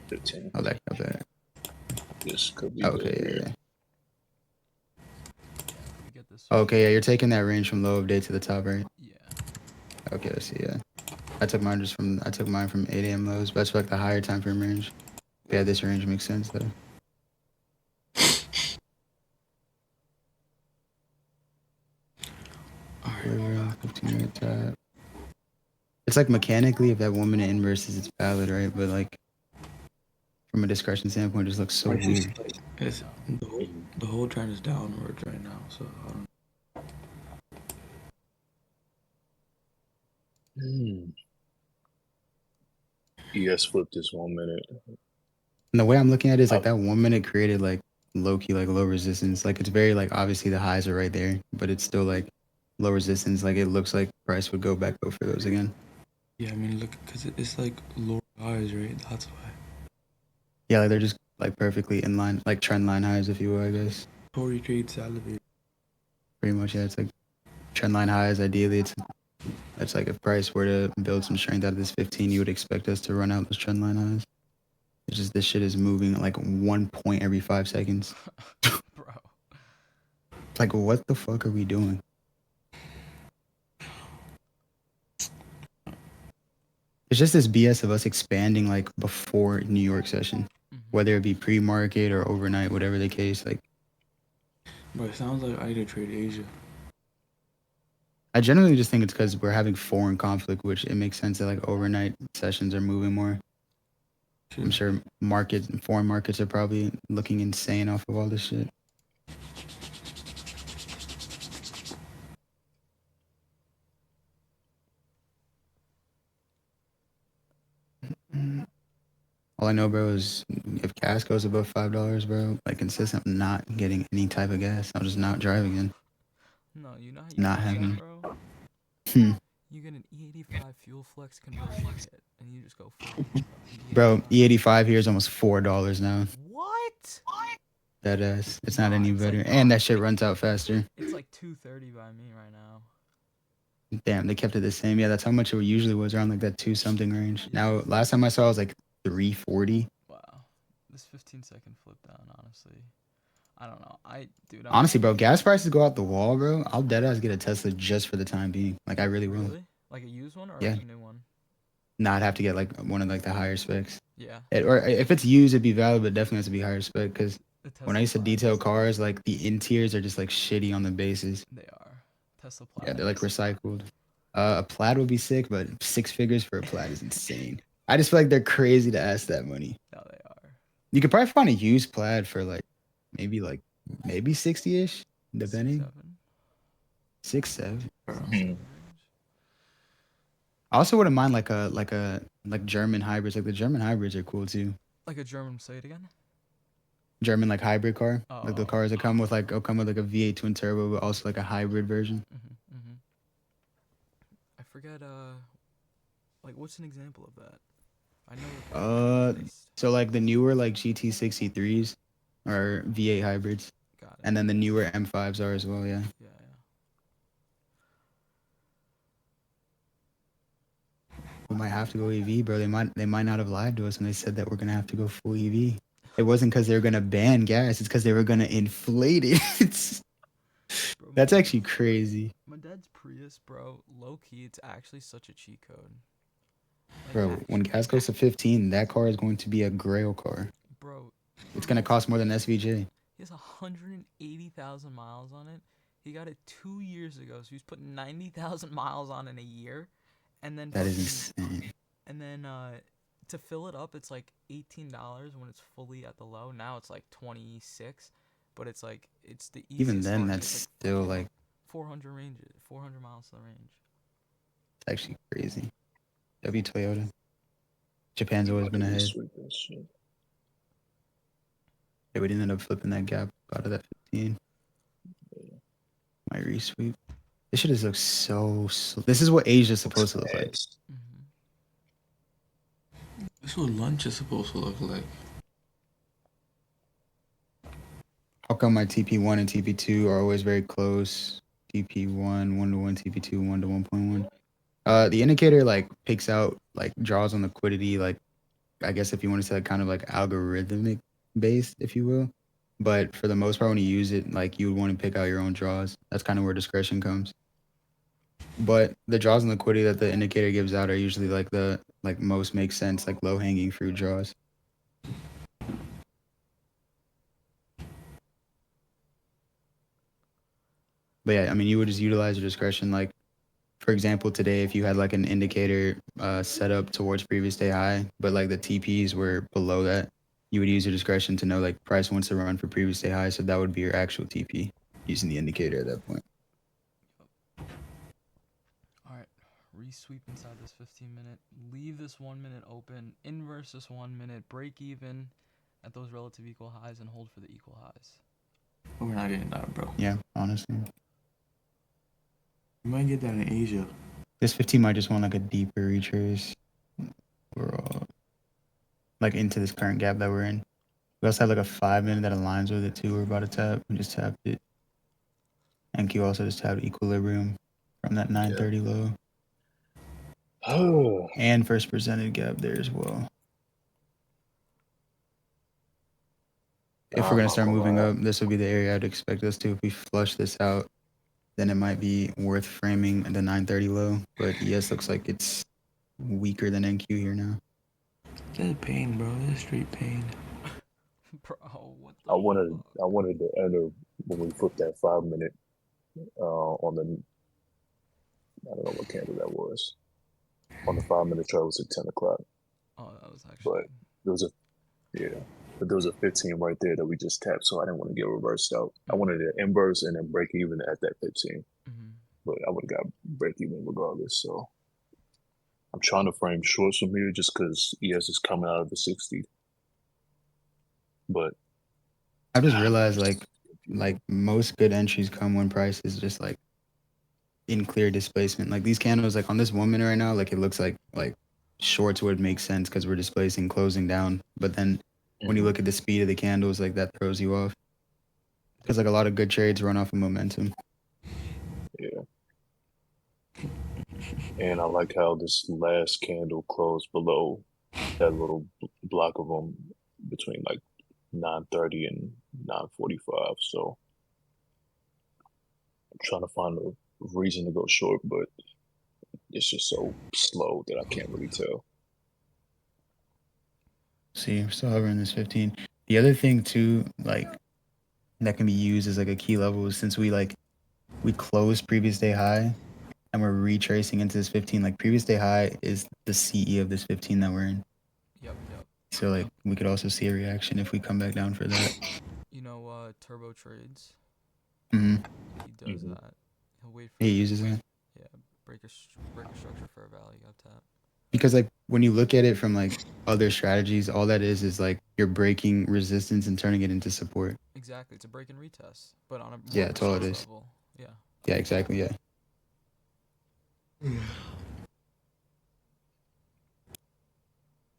15. Oh, that. This could be Okay, the yeah. we get this. Okay, yeah, you're taking that range from low of day to the top, right? Yeah. Okay, let's see, yeah. I took mine from 8 a.m. lows, but that's for like the higher time frame range. Yeah, this range makes sense though. Alright. 15-minute tap. It's like mechanically, if that 1 minute inverses, it's valid, right? But like from a discretion standpoint, it just looks so weird. It's, the whole trend is downwards right now, so I don't. ES flipped this 1 minute. And the way I'm looking at it is like that 1 minute created like low key, like low resistance. Like it's very like obviously the highs are right there, but it's still like low resistance. Like it looks like price would go back up for those again. Yeah, I mean, look, because it's like lower highs, right? That's why. Yeah, like they're just like perfectly in line, like trend line highs, if you will, I guess. Tory trade salivate. Pretty much, yeah. It's like trend line highs. Ideally, it's like if price were to build some strength out of this 15, you would expect us to run out those trend line highs. It's just this shit is moving like 1 point every 5 seconds. Bro. Like, what the fuck are we doing? It's just this BS of us expanding like before New York session, whether it be pre-market or overnight, whatever the case. Like, But it sounds like I need to trade Asia. I generally just think it's because we're having foreign conflict, which it makes sense that like overnight sessions are moving more. I'm sure foreign markets are probably looking insane off of all this shit. All I know, bro, is if gas goes above $5, bro, like consistent not getting any type of gas. I'm just not driving in. No, you know how you Not fix that, having- bro? Hmm. You get an E85 fuel flex conversion kit, and you just go full. Bro, E85. E85 here is almost $4 now. What? That ass. It's not any It's like- better. And that shit runs out faster. It's like 230 by me right now. Damn, they kept it the same. Yeah, that's how much it usually was, around like that 2-something range. Now, last time I saw it was like 340. Wow. This 15-second flip down, honestly. I don't know. Dude. Honestly, bro, gas prices go out the wall, bro. I'll deadass get a Tesla just for the time being. Like, I really will. Really? Like a used one or Yeah. like a new one? Nah, I'd have to get like one of like the higher specs. Yeah. Or if it's used, it'd be valid, but definitely has to be higher spec. Because The when I used to Tesla detail Plaid's- cars, like the interiors are just like shitty on the bases. They are. Tesla Plaid. Yeah, they're like recycled. A Plaid would be sick, but 6 figures for a Plaid is insane. I just feel like they're crazy to ask that money. No, they are. You could probably find a used Plaid for like maybe 60-ish, depending. 6, 7. Hmm. I also wouldn't mind like German hybrids. Like the German hybrids are cool too. Like a German, say it again? German like hybrid car. Like the Oh. cars that come with like a V8 twin turbo, but also like a hybrid version. Mm-hmm. I forget, like, what's an example of that? I know. So like the newer like GT63s are V8 hybrids, Got it. and then the newer M5s are as well. Yeah. Yeah. We might have to go EV, bro. They might not have lied to us when they said that we're gonna have to go full EV. It wasn't because they were gonna ban gas. It's because they were gonna inflate it. Bro, That's actually crazy, my dad's Prius, bro. Low key, it's actually such a cheat code. Like, bro. When gas goes to 15, that car is going to be a Grail car. bro, It's gonna cost more than SVJ. he has 180,000 miles on it. He got it 2 years ago, so he's put 90,000 miles on in a year, and then That is fucking- insane. And then to fill it up, it's like $18 when it's fully at the low. Now it's like 26, but it's like it's the easiest. Even then, car. that's It's still like 400 miles to the range. it's actually crazy. W Toyota. Japan's always been ahead. Sweet as shit. Yeah, we didn't end up flipping that gap out of that 15. My resweep. This shit just looks so. This is what Asia's supposed to look like. Ass. Mm-hmm. This is what lunch is supposed to look like. How come my TP1 and TP2 are always very close? TP1 1-to-1, TP2 1-to-1.1. The indicator like picks out like draws on liquidity, like I guess if you want to say like, kind of like algorithmic based, if you will. But for the most part, when you use it, like you would want to pick out your own draws. That's kind of where discretion comes. But the draws and liquidity that the indicator gives out are usually like the most make sense, like low hanging fruit draws. But yeah, I mean, you would just utilize your discretion. Like, for example, today, if you had like an indicator set up towards previous day high, but like the TPs were below that, you would use your discretion to know like price wants to run for previous day high. So that would be your actual TP using the indicator at that point. All right, resweep inside this 15-minute. Leave this 1 minute open. Inverse this 1 minute. Break even at those relative equal highs and hold for the equal highs. We're not getting that, bro. Yeah, honestly. You might get that in Asia. This 15 might just want like a deeper retrace. We're all like into this current gap that we're in. We also have like a 5 minute that aligns with it too. We're about to tap. We just tapped it. NQ also just tapped equilibrium from that 930 low. Oh, And first presented gap there as well. If we're gonna start moving up, this would be the area I'd expect us to. If we flush this out, then it might be worth framing the 930 low. But ES looks like it's weaker than NQ here now. This is pain, bro. This is straight pain. Bro, what the I wanted fuck? to enter when we flipped that 5 minute on the, I don't know what candle that was. On the 5 minute chart, it was at 10 o'clock. Oh, that was actually. There was but there was a 15 right there that we just tapped, so I didn't want to get reversed out. I wanted to inverse and then break even at that 15, Mm-hmm. but I would have got break even regardless. So I'm trying to frame shorts from here just because ES is coming out of the 60. But I just realized like most good entries come when price is just like in clear displacement. Like these candles, like on this woman right now, like it looks like shorts would make sense because we're displacing, closing down. But then when you Mhm. look at the speed of the candles, like that throws you off. Because like a lot of good trades run off of momentum. Yeah. And I like how this last candle closed below that little block of them between like 9:30 and 9:45. So I'm trying to find a reason to go short, but it's just so slow that I can't really tell. See, we're still hovering this 15. The other thing too, like that can be used as like a key level is since we closed previous day high and we're retracing into this 15. Like previous day high is the CE of this 15 that we're in. Yep. So like we could also see a reaction if we come back down for that. You know, Turbo Trades. Hmm. He does Mhm. that. He'll wait for He uses that yeah, break a structure for a value up tap. because like when you look at it from like other strategies, all that is like you're breaking resistance and turning it into support. Exactly, it's a break and retest, but on a more Yeah, that's all it precise is. level. Yeah. Yeah, exactly. Yeah.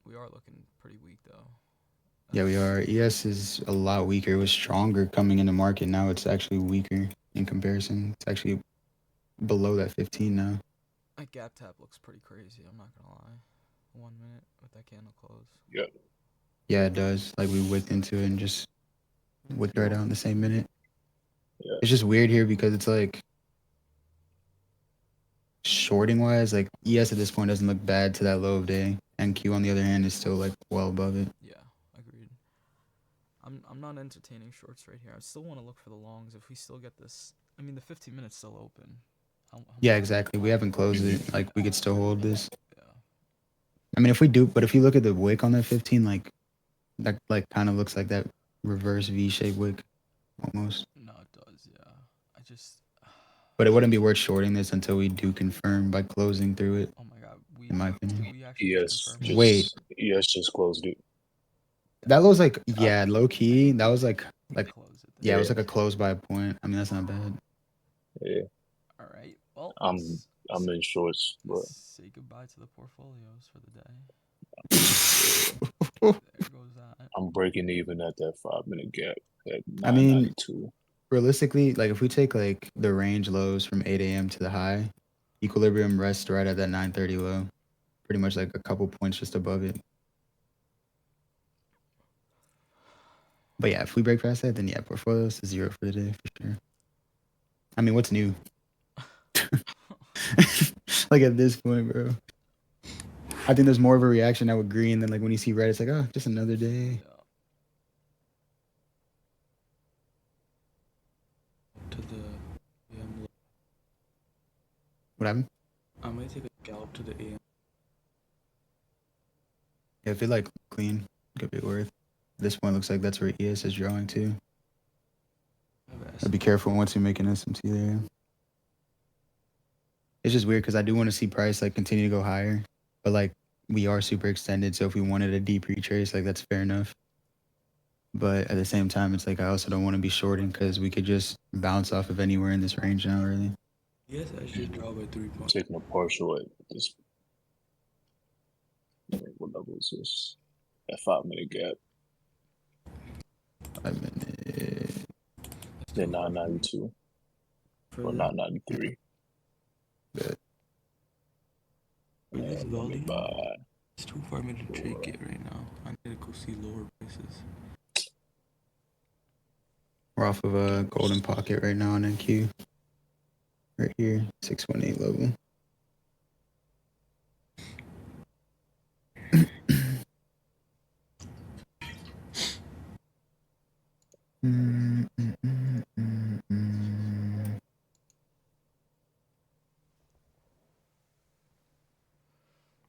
We are looking pretty weak though. Yeah, we are. ES is a lot weaker. It was stronger coming in the market. Now it's actually weaker in comparison. It's actually below that 15 now. That gap tap looks pretty crazy, I'm not gonna lie. 1 minute with that candle close. Yeah, it does. Like we wicked into it and just wicked right out in the same minute. Yeah. It's just weird here because it's like shorting wise, like ES at this point doesn't look bad to that low of day. NQ on the other hand is still like well above it. Yeah, agreed. I'm not entertaining shorts right here. I still want to look for the longs if we still get this. I mean, the 15 minutes still open. Yeah, exactly. We haven't closed it. Like we could still hold this. Yeah. I mean, if we do, but if you look at the wick on that 15, like that like kind of looks like that reverse V-shaped wick almost. No, it does. Yeah. I just. But it wouldn't be worth shorting this until we do confirm by closing through it. Oh my god. In my opinion. We actually ES confirmed it. just Wait. ES just closed it. That was like, yeah, low key. That was like, Close it. yeah, it was Yeah. like a close by a point. I mean, that's not bad. Yeah. All right. Well, I'm in shorts, but let's say goodbye to the portfolios for the day. There goes that. I'm breaking even at that 5-minute gap at I mean, 992. realistically, like if we take like the range lows from 8 a.m. to the high, equilibrium rests right at that 9:30 low, pretty much like a couple points just above it. But yeah, if we break past that, then yeah, portfolios is 0 for the day for sure. I mean, what's new? Like at this point, bro. I think there's more of a reaction now with green than like when you see red, it's like, oh, just another day. Yeah. To the AM. What happened? I might take a gallop to the AM. Yeah, if it like clean, could be worth. At this point, looks like that's where ES is drawing to. I'd be careful once you make an SMT there. It's just weird because I do want to see price like continue to go higher, but like we are super extended. So if we wanted a deep retrace, like that's fair enough. But at the same time, it's like I also don't want to be shorting because we could just bounce off of anywhere in this range now, really. Yes, I should draw by 3 points. Taking a partial at this. What level is this? That 5-minute gap. 5 minute. Then 992 or 993. But With this volume, By it's too far me to take it right now. I need to go see lower prices. we're off of a golden pocket right now on NQ. Right here, 618 level.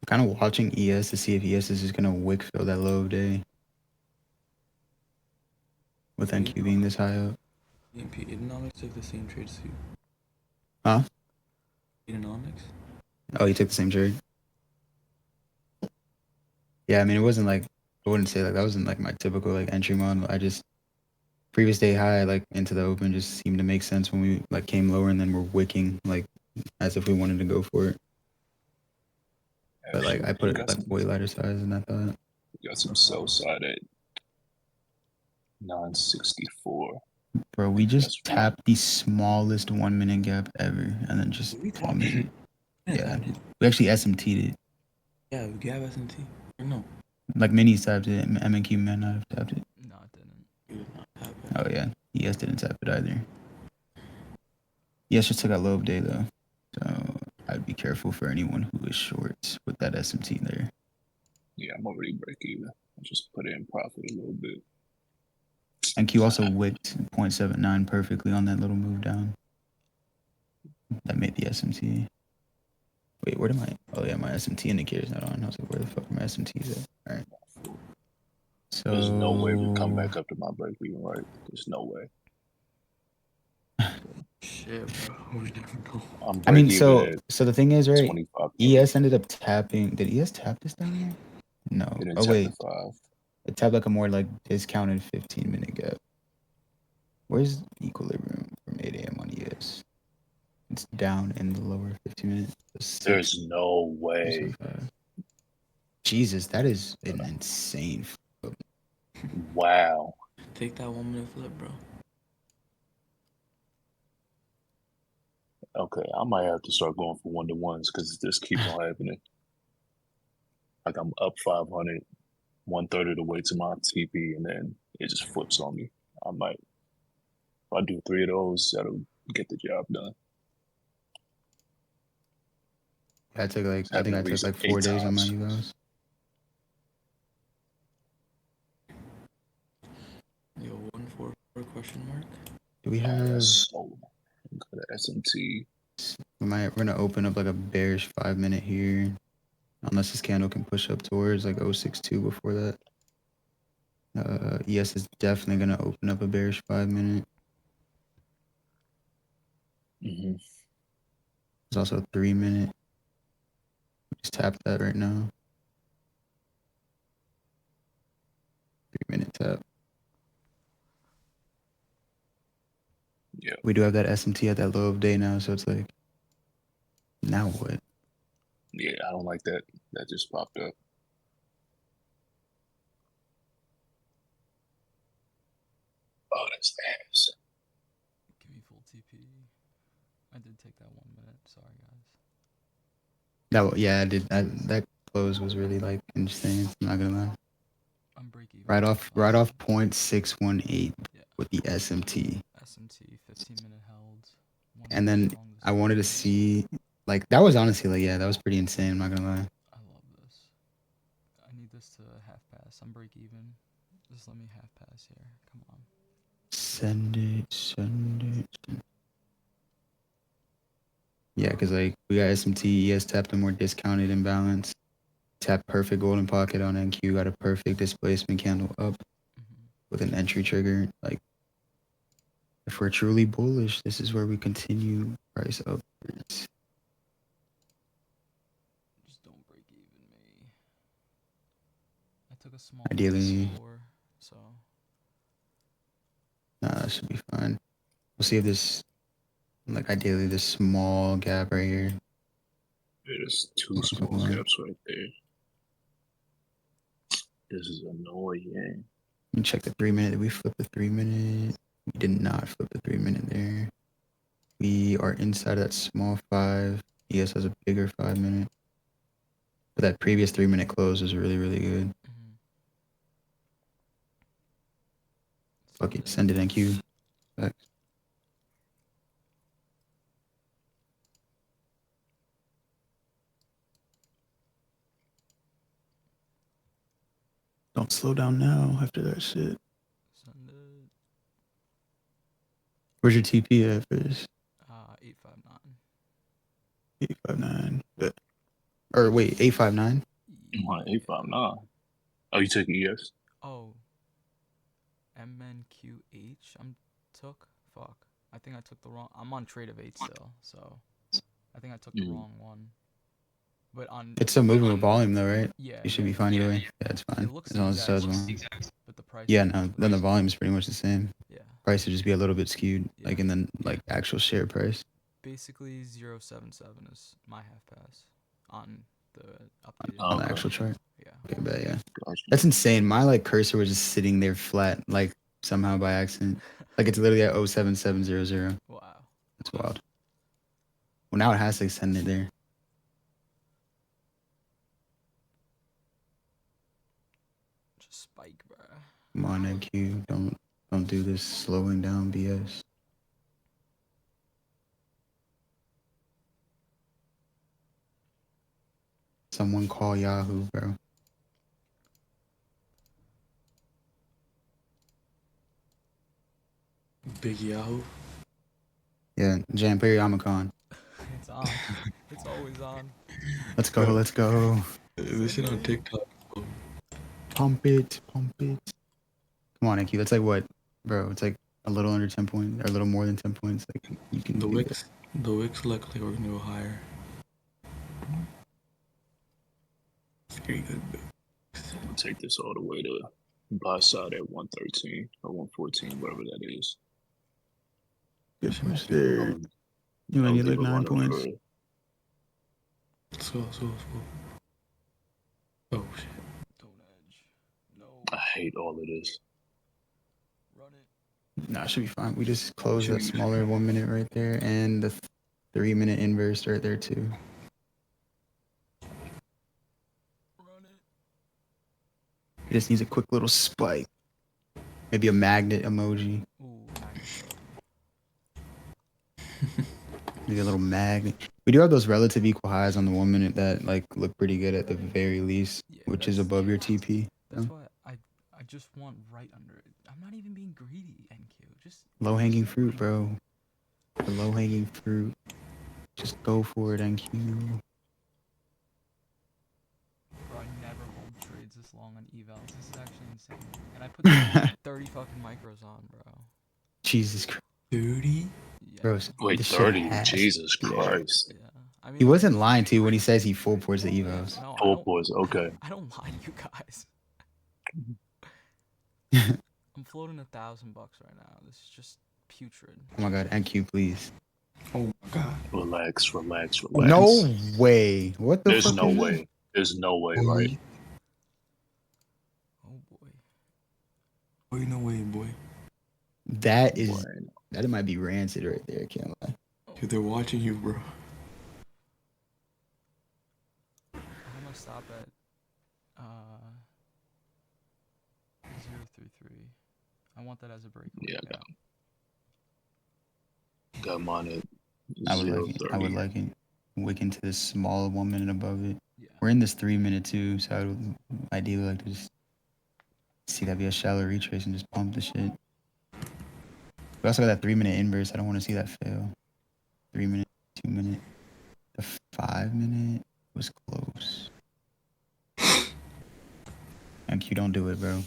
Kind of watching ES to see if ES is just gonna wick fill that low of day. With NQ being this high up. EMP Economics took the same trade as you. Huh? Economics? Oh, you took the same trade? Yeah, I mean, it wasn't like, I wouldn't say like, that wasn't like my typical like entry model. I just, previous day high, like into the open just seemed to make sense when we like came lower and then we're wicking like as if we wanted to go for it. But like Actually, I put it got like some, way lighter size than I thought. got some sell side at 964. Bro, we That's just tapped the smallest 1 minute gap ever and then just We tapped plummeted. it. Yeah. We actually SMT'd it. Yeah, we have SMT. Or no, Like minis tapped it, MNQ may not have tapped it. No, it didn't. we did not have it. Oh yeah. ES didn't tap it either. ES just took a low day though. So I'd be careful for anyone who is short with that SMT there. Yeah, I'm already break even. I just put in profit a little bit. And Q also wicked 0.79 perfectly on that little move down. That made the SMT. Wait, where did my... Oh, yeah, my SMT indicator's not on. I was like, where the fuck are my SMTs at? All right. So... There's no way we come back up to my break even, right? There's no way. Shit, bro. We never know. I mean, break-even so the thing is, at right? 25. ES ended up tapping... Did ES tap this down here? No. It didn't Oh, tap wait. the 5. It tapped like a more like discounted 15-minute gap. Where's equilibrium from 8 a.m. on ES? It's down in the lower 15 minutes. There's no way. Jesus, that is an insane. Wow. Take that 1 minute flip, bro. Okay, I might have to start going for 1-to-1s because this keeps on happening. Like I'm up 500, 1/3 of the way to my TP, and then it just flips on me. I might, if I do 3 of those, that'll get the job done. I took like, I think I took like 4 8 days on my times. evos. Yo, 144 question mark. Do we Oh, have? that's so got an SMT. We're gonna open up like a bearish 5 minute here, unless this candle can push up towards like 062 before that. ES is definitely gonna open up a bearish 5 minute. Mm-hmm. There's also a 3 minute. Just tap that right now. 3 minute tap. Yeah. We do have that SMT at that low of day now, so it's like, now what? Yeah, I don't like that. That just popped up. Oh, that's ass. Give me full TP. I did take that 1 minute. Sorry, guys. Yeah, I did. That close was really like insane. I'm not gonna lie. I'm break even. Right off 0.618 Yeah. with the SMT. SMT 15-minute held. And then I wanted to see, like, that was honestly like, yeah, that was pretty insane. I'm not gonna lie. I love this. I need this to half pass. I'm break even. Just let me half pass here. Come on. Send it. Yeah, because like we got SMT, ES tapped a more discounted imbalance. Tap perfect golden pocket on NQ, got a perfect displacement candle up with an entry trigger. Like, if we're truly bullish, this is where we continue price upwards. Just don't break even me. I took a small Ideally- before, so Nah, that should be fine. We'll see if this, like, ideally this small gap right here. There's 2 small gaps right there. This is annoying. Let me check the 3 minute. Did we flip the 3 minute? We did not flip the 3 minute there. We are inside that small 5. ES has a bigger 5 minute. But that previous 3 minute close was really, really good. Fuck it, send it NQ. Thanks. Don't slow down now after that shit. send it. Where's your TP at for this? 859. 859. But, or wait, 859? My 859. Oh, you took ES? Oh. MNQH took? Fuck. I think I took the wrong. I'm on trade of 8 still, so I think I took the wrong one. But on It's still moving with volume though, right? yeah, You should be fine either way. Yeah, it's fine. It looks As long as it says exact, one. but the price. Yeah, is no, different. then the volume is pretty much the same. Yeah. Price would just be a little bit skewed, like Yeah. in the like actual share price. basically 077 is my half pass on the updated. Oh, On the okay. actual chart. Yeah. Okay, bet, yeah. Gotcha. That's insane. My like cursor was just sitting there flat, like somehow by accident. Like it's literally at 07700. Wow. That's wild. Well, now it has to send it there. Just spike, bruh. Come on, NQ. Don't do this slowing down BS. Someone call Yahoo, bro. Big Yahoo. Yeah, Jan, play your Yamacon. It's on. It's always on. Let's go, let's go. This shit on TikTok. Pump it, pump it. Come on, NQ. That's like what, bro? It's like a little under 10 points, or a little more than 10 points. Like you can The do Wicks. The Wicks look like we're gonna go higher. Very good. I'm gonna take this all the way to buy side at 113 or 114, whatever that is. Good push there. I'll- You only I'll need like leave it 9 running points. for- Let's go. Let's go. Let's go. Oh shit. Don't edge. No. I hate all of this. Run it. Nah, it should be fine. We just closed Should that be smaller 1 minute right there, and the 3 minute inverse right there too. Run it. It just needs a quick little spike. Maybe a magnet emoji. Ooh, Maybe a little magnet. We do have those relative equal highs on the 1 minute that like look pretty good at the very least, yeah, which is that's- above your TP. That's Yeah. why I just want right under it. I'm not even being greedy, NQ. Just Low hanging fruit, bro. The low hanging fruit. Just go for it, NQ. bro, I never hold trades this long on evals. This is actually insane. And I put 30 fucking micros on, bro. Jesus Christ, 30? Yeah. bro. Wait, this shit 30? has- Jesus yeah. Christ. Yeah. I mean, He like, wasn't lying to you when he says he full ports the evos. No, Full boys, okay. I don't lie to you guys. I'm floating $1,000 right now. This is just putrid. Oh my god, NQ, please. Oh my god. Relax. No way. What the There's fuck? no is way. this? There's no way, right? Oh boy. Boy, no way, boy. That is Boy, that might be rancid right there. Can't lie. Dude, they're watching you, bro. I'm gonna stop at 033. I want that as a break. Yeah, right now. got mine at I would like it. I 0.30. would like it. Wick into this small 1 minute above it. Yeah. We're in this 3 minute too, so I would ideally like to just see that be a shallow retrace and just pump the shit. We also got that 3 minute inverse. I don't want to see that fail. 3 minute, 2 minute. The 5 minute was close. NQ, don't do it, bro.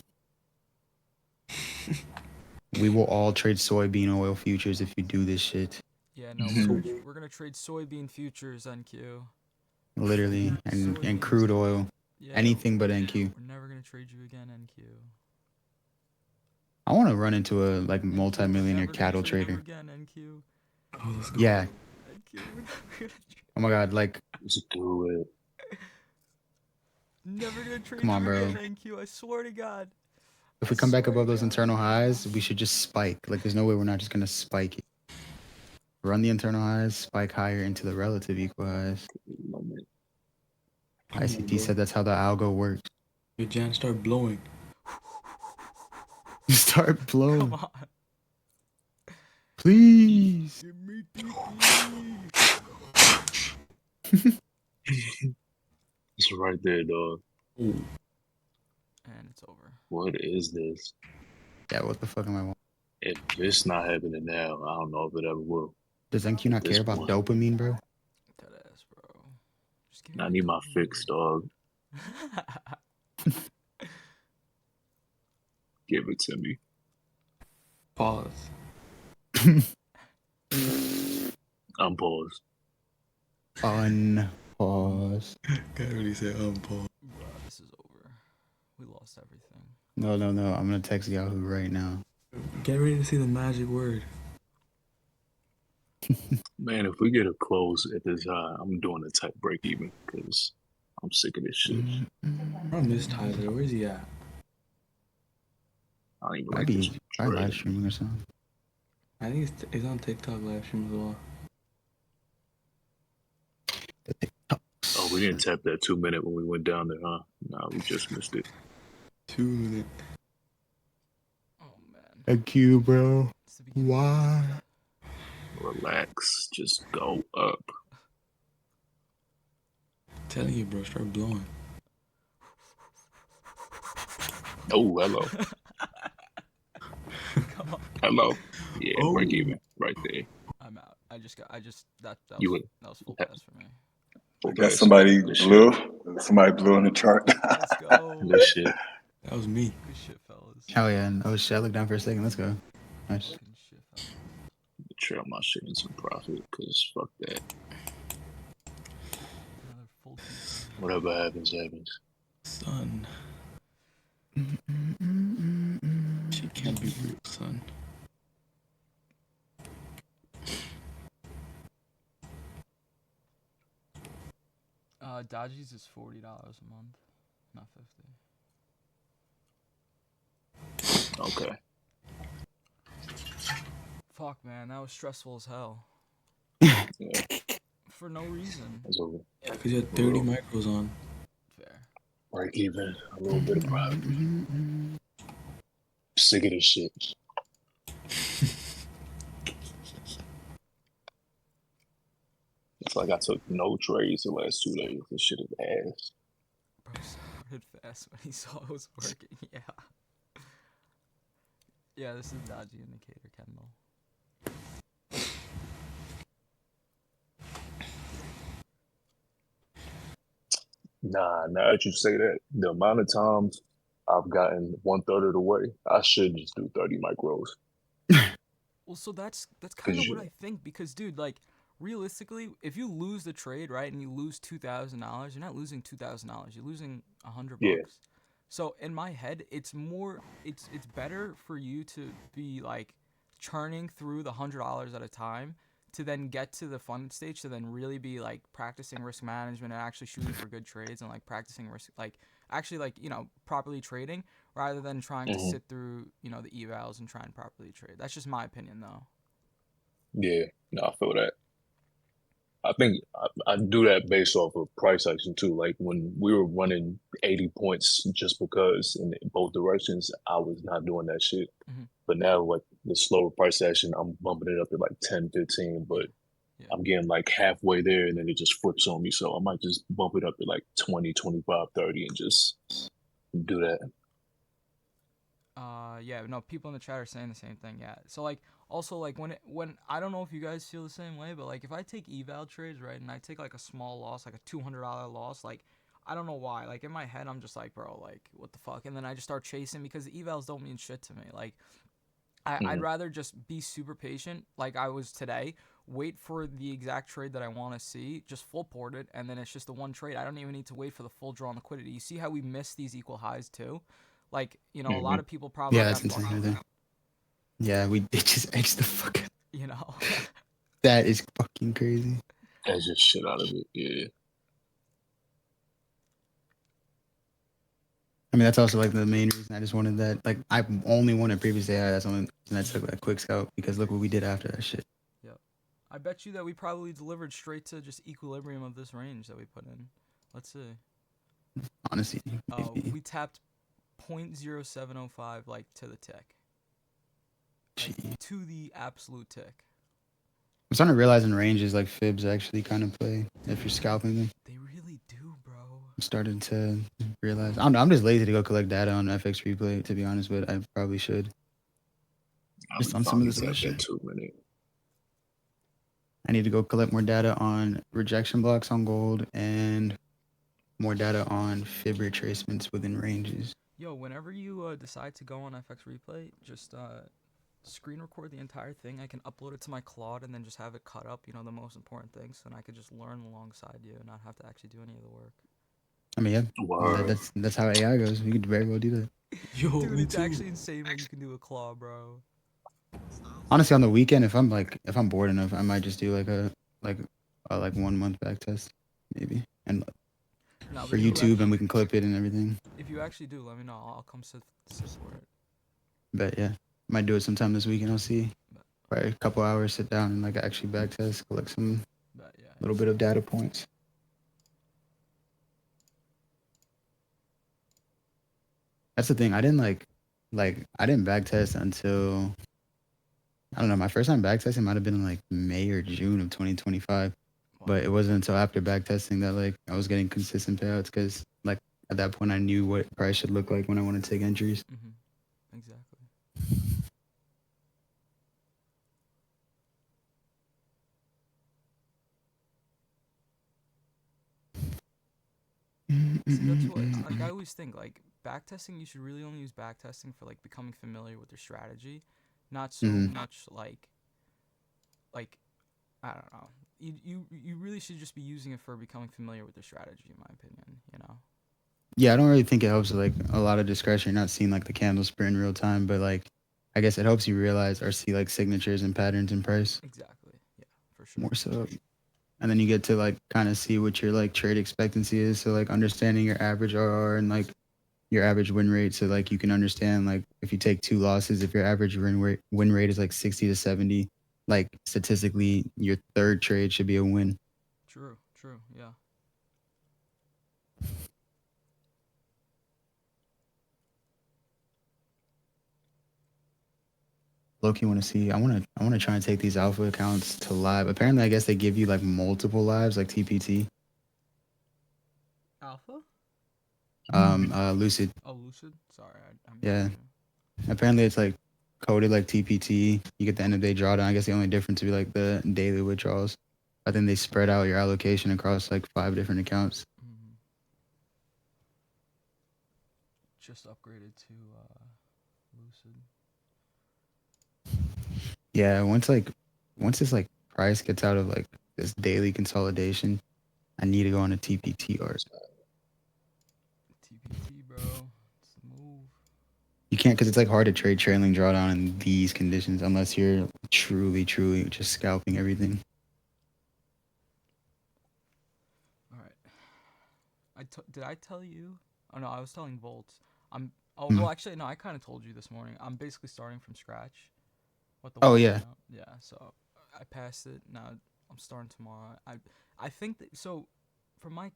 We will all trade soybean oil futures if you do this shit. Yeah, no, we're gonna trade soybean futures, NQ. Literally. And crude oil. Yeah, Anything but NQ. We're never gonna trade you again, NQ. I want to run into a like NQ, multi-millionaire never gonna cattle trade you trader. Again, NQ. Oh, let's go. Yeah. NQ, we're never gonna Oh my god, like Just do it. never gonna trade Come on, you bro. again, NQ. I swear to God. if we come back above those internal highs, we should just spike. Like there's no way we're not just gonna spike it. Run the internal highs, spike higher into the relative equal highs. Moment. Come on, ICT bro. said that's how the algo works. Your Jan start blowing. Start Come blowing, on. please. Give me TP. It's right there, dog. Ooh. And it's over. What is this? Yeah, what the fuck am I want? If it's not happening now, I don't know if it ever will. Does NQ not This care about one. dopamine, bro? Dead ass, bro. Just give me I need my dopamine. fix, dog. Give it to me. Pause. Unpause. Unpause. Can't really say pause. Bro, this is over. We lost everything. No. I'm gonna text Yahoo right now. Get ready to see the magic word. Man, if we get a close at this high, I'm doing a tight break even because I'm sick of this shit. I miss Tyler. Where's he at? I don't even Might like this be probably live trade. streaming or something. I think he's on TikTok live stream as well. Oh, we didn't tap that 2 minute when we went down there, huh? Nah, we just missed it. 2 minutes. Oh man. Thank you, bro. It's the beginning. Why? Relax, just go up. Telling you, bro, start blowing. Oh, hello, Come on. hello. Yeah, break Oh. even right there. I'm out. That You was would- that was full pass for me. Full That pass. somebody Good shit. blue. Somebody blue in the chart. Let's go. Good shit. That was me. Good shit, fellas. Hell yeah. And, oh shit, I looked down for a second. Let's go. Nice. Good shit, fellas. Trail my shit in some profit because fuck that. Another full piece. Whatever happens, happens. Son. Shit can't be real, son. Dodgies is $40 a month, not 50. Okay. Fuck, man, that was stressful as hell. Yeah, For no reason. it's over. Yeah, because you had 30 micros on. Fair. Break even. A little bit of profit. Sick of this shit. It's like I took no trades the last 2 days. This shit is ass. Bro started fast when he saw it was working. Yeah. Yeah, this is Dodgy indicator, Kendall. Nah, now that you say that, the amount of times I've gotten 1/3 of the way, I should just do 30 micros. Well, so that's kind of you- what I think because, dude, like, realistically, if you lose the trade, right, and you lose $2,000, you're not losing $2,000. You're losing $100 Yeah. bucks. So in my head, it's better for you to be like churning through the $100 at a time to then get to the fun stage to then really be like practicing risk management and actually shooting for good trades and like practicing risk, like actually like, you know, properly trading rather than trying to sit through, you know, the evals and try and properly trade. That's just my opinion though. Yeah, no, I feel that. I think I do that based off of price action too. Like when we were running 80 points just because in both directions, I was not doing that shit. Mhm. But now, like the slower price action, I'm bumping it up to like 10, 15, but Yeah. I'm getting like halfway there and then it just flips on me. So I might just bump it up to like 20, 25, 30 and just do that. Yeah, no, people in the chat are saying the same thing. Yeah. So like also like when I don't know if you guys feel the same way, but like if I take eval trades, right, and I take like a small loss, like a $200 loss, like I don't know why. Like in my head I'm just like, bro, like what the fuck? And then I just start chasing because the evals don't mean shit to me. Like I'd rather just be super patient like I was today, wait for the exact trade that I want to see, just full port it, and then it's just the one trade. I don't even need to wait for the full draw on liquidity. You see how we miss these equal highs too? Like, you know, a lot of people probably Yeah, got that's insane fucked right up, there. Yeah, it just edged the fuck out. you know. That is fucking crazy. That's just shit out of it. Yeah. I mean, that's also like the main reason I just wanted that. Like, I only wanted previous AI. That's the only reason I took that quick scout because look what we did after that shit. I bet you that we probably delivered straight to just equilibrium of this range that we put in. Let's see. Honestly, maybe. We tapped 0.0705 like to the tick. Gee. To the absolute tick. I'm starting to realize in ranges like fibs actually kind of play if you're scalping them. They really do, bro. I'm starting to realize. I don't know. I'm just lazy to go collect data on FX replay, to be honest, but I probably should. Just on some of this other shit. 2 minute. I need to go collect more data on rejection blocks on gold and more data on fib retracements within ranges. Yo, whenever you decide to go on FX replay, just screen record the entire thing. I can upload it to my Claude and then just have it cut up, you know, the most important things, and I could just learn alongside you and not have to actually do any of the work. I mean, yeah, that's how AI goes. You could very well do that. Yo, Dude, me it's too. actually insane what you can do with Claw, bro. Honestly, on the weekend, if I'm bored enough, I might just do like like 1 month back test, maybe, and No, for but if you YouTube, and actually, we can clip it and everything. if you actually do, let me know. I'll come sit for it. But yeah, might do it sometime this weekend. I'll see. But, Probably a couple hours, sit down and like actually back test, collect some but yeah. little bit of data points. That's the thing. I didn't I didn't back test until I don't know. My first time back testing might have been in like May or June of 2025, but it wasn't until after back testing that like I was getting consistent payouts because like at that point I knew what price should look like when I want to take entries. Exactly. See, that's what like I always think like backtesting. You should really only use backtesting for like becoming familiar with your strategy, not so much like I don't know. You really should just be using it for becoming familiar with your strategy, in my opinion. You know. Yeah, I don't really think it helps with like a lot of discretion. You're not seeing like the candle sprint in real time, but like I guess it helps you realize or see like signatures and patterns in price Exactly. Yeah, for sure. more so. And then you get to like kind of see what your like trade expectancy is. So like understanding your average RR and like your average win rate. So like you can understand like if you take 2 losses, if your average win rate is like 60 to 70, like statistically your third trade should be a win. True. True. Yeah. Loki want to see. I want to try and take these alpha accounts to live. Apparently, I guess they give you like multiple lives, like TPT. Alpha? Lucid. Oh, Lucid. Sorry, I Yeah. Apparently, it's like coded like TPT. You get the end of day drawdown. I guess the only difference would be like the daily withdrawals. I think they spread out your allocation across like 5 different accounts. Just upgraded to Lucid. Yeah, once this like price gets out of like this daily consolidation, I need to go on a TPT art. TPT, bro. It's the move. You can't because it's like hard to trade trailing drawdown in these conditions unless you're truly just scalping everything. All right. Did I tell you? Oh no, I was telling Volts. Oh Hmm. well, actually no. I kind of told you this morning. I'm basically starting from scratch. What the Oh, Volt yeah. account. Yeah. So I passed it. Now I'm starting tomorrow. I think that so. From my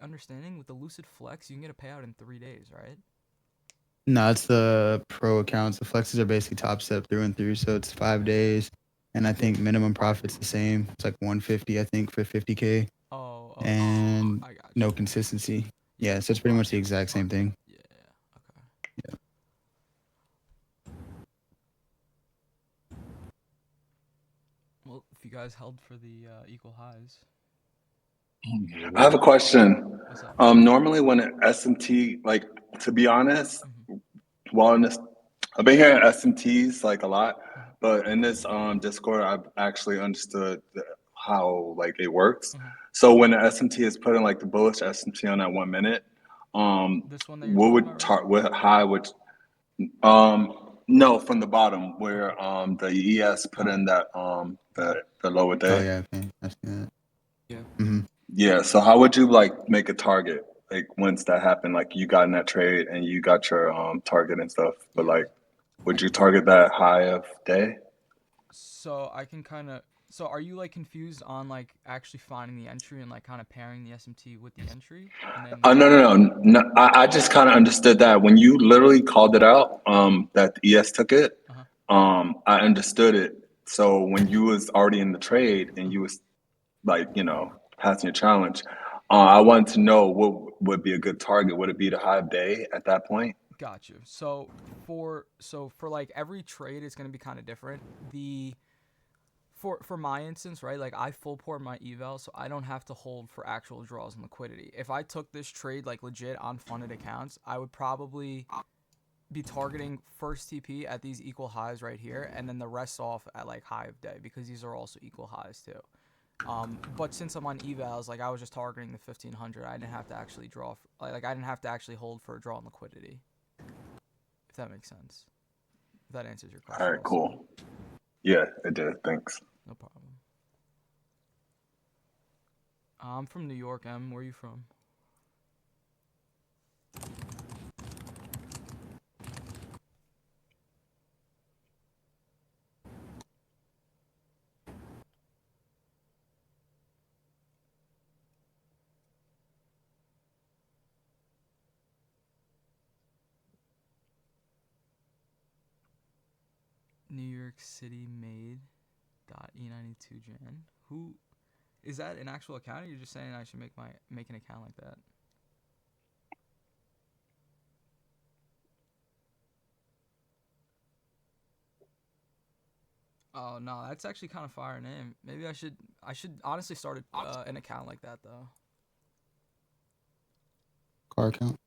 understanding, with the Lucid Flex, you can get a payout in 3 days, right? No, it's the pro accounts. The flexes are basically top step through and through, so it's 5 days, and I think minimum profit's the same. It's like 150, I think, for 50K, and I got no you. consistency. Yeah, so it's pretty much the exact same thing. Yeah. Okay. Yeah. Well, if you guys held for the equal highs. I have a question. What's up? Normally when an SMT, like to be honest, well, in this, I've been hearing SMTs like a lot, but in this Discord, I've actually understood how like it works. So when the SMT is putting like the bullish SMT on that 1 minute, This one that you're what talking would about, right? what high would no, from the bottom where the ES put in that the lower Oh day. yeah, okay, I see that. Yeah. Mm-hmm. Yeah, so how would you like make a target like once that happened? Like you got in that trade and you got your target and stuff, but Yeah. like would you target that high of day? So I can kind of. So are you like confused on like actually finding the entry and like kind of pairing the SMT with the entry and then? No. I just kind of understood that when you literally called it out, that the ES took it. I understood it. So when you was already in the trade and you was like, passing your challenge, I wanted to know what would be a good target. Would it be the high of day at that point? Got you. So for like every trade, it's gonna be kind of different. For my instance, right? Like I full pour my eval, so I don't have to hold for actual draws and liquidity. If I took this trade like legit on funded accounts, I would probably be targeting first TP at these equal highs right here, and then the rest off at like high of day because these are also equal highs too. But since I'm on evals, like I was just targeting the 1500. I didn't have to actually draw. Like I didn't have to actually hold for a draw and liquidity. If that makes sense. If that answers your question. All right, cool. Yeah, it did. Thanks. No problem. I'm from New York, Em. Where are you from? New York City made .e92 Jan. Who is that an actual account, or you're just saying I should make an account like that? Oh no, that's actually kind of fire name. Maybe I should honestly start an account like that though. Car account.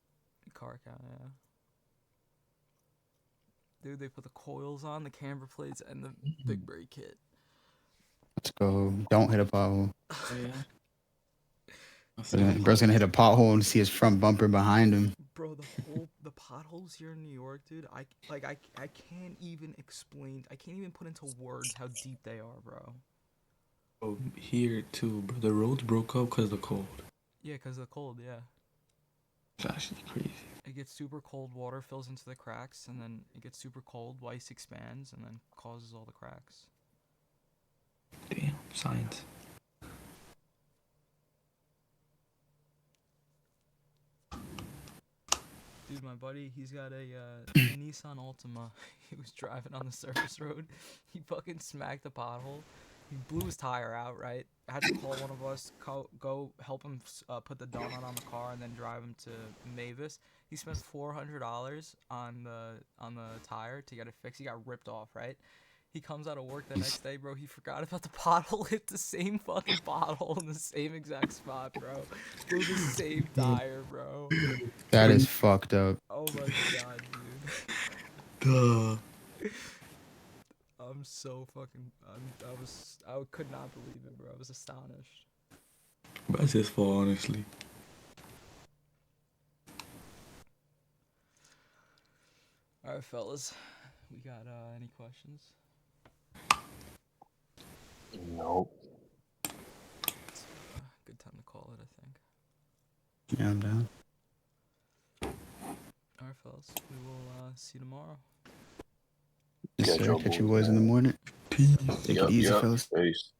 Car account, yeah. Dude, they put the coils on, the camber plates, and the big brake kit. Let's go. Don't hit a pothole. Oh, yeah. Bro's gonna hit a pothole and see his front bumper behind him. Bro, the potholes here in New York, dude. I can't even explain. I can't even put into words how deep they are, bro. Oh, here too, bro. The roads broke up because of the cold. Yeah, because of the cold, yeah. It's actually crazy. It gets super cold, water fills into the cracks, and then it gets super cold, ice expands, and then causes all the cracks. Damn, science. Dude, my buddy, he's got a Nissan Altima. He was driving on the surface road. He fucking smacked the pothole. He blew his tire out, right? I had to call one of us, go help him put the donut on the car, and then drive him to Mavis. He spent $400 on the tire to get it fixed. He got ripped off, right? He comes out of work the next day, bro. He forgot about the pothole. Hit the same fucking pothole in the same exact spot, bro. Blew the same tire, bro. That is fucked up. Oh my god, dude. Duh. I'm so fucking. I could not believe it, bro. I was astonished. But that's his fault, honestly. All right, fellas. We got any questions? Nope. It's a good time to call it, I think. Yeah, I'm down. All right, fellas. We will see you tomorrow. Yes, Catch sir. your Catch you boys, boys in the man. morning. Peace. Take it easy, fellas. Peace.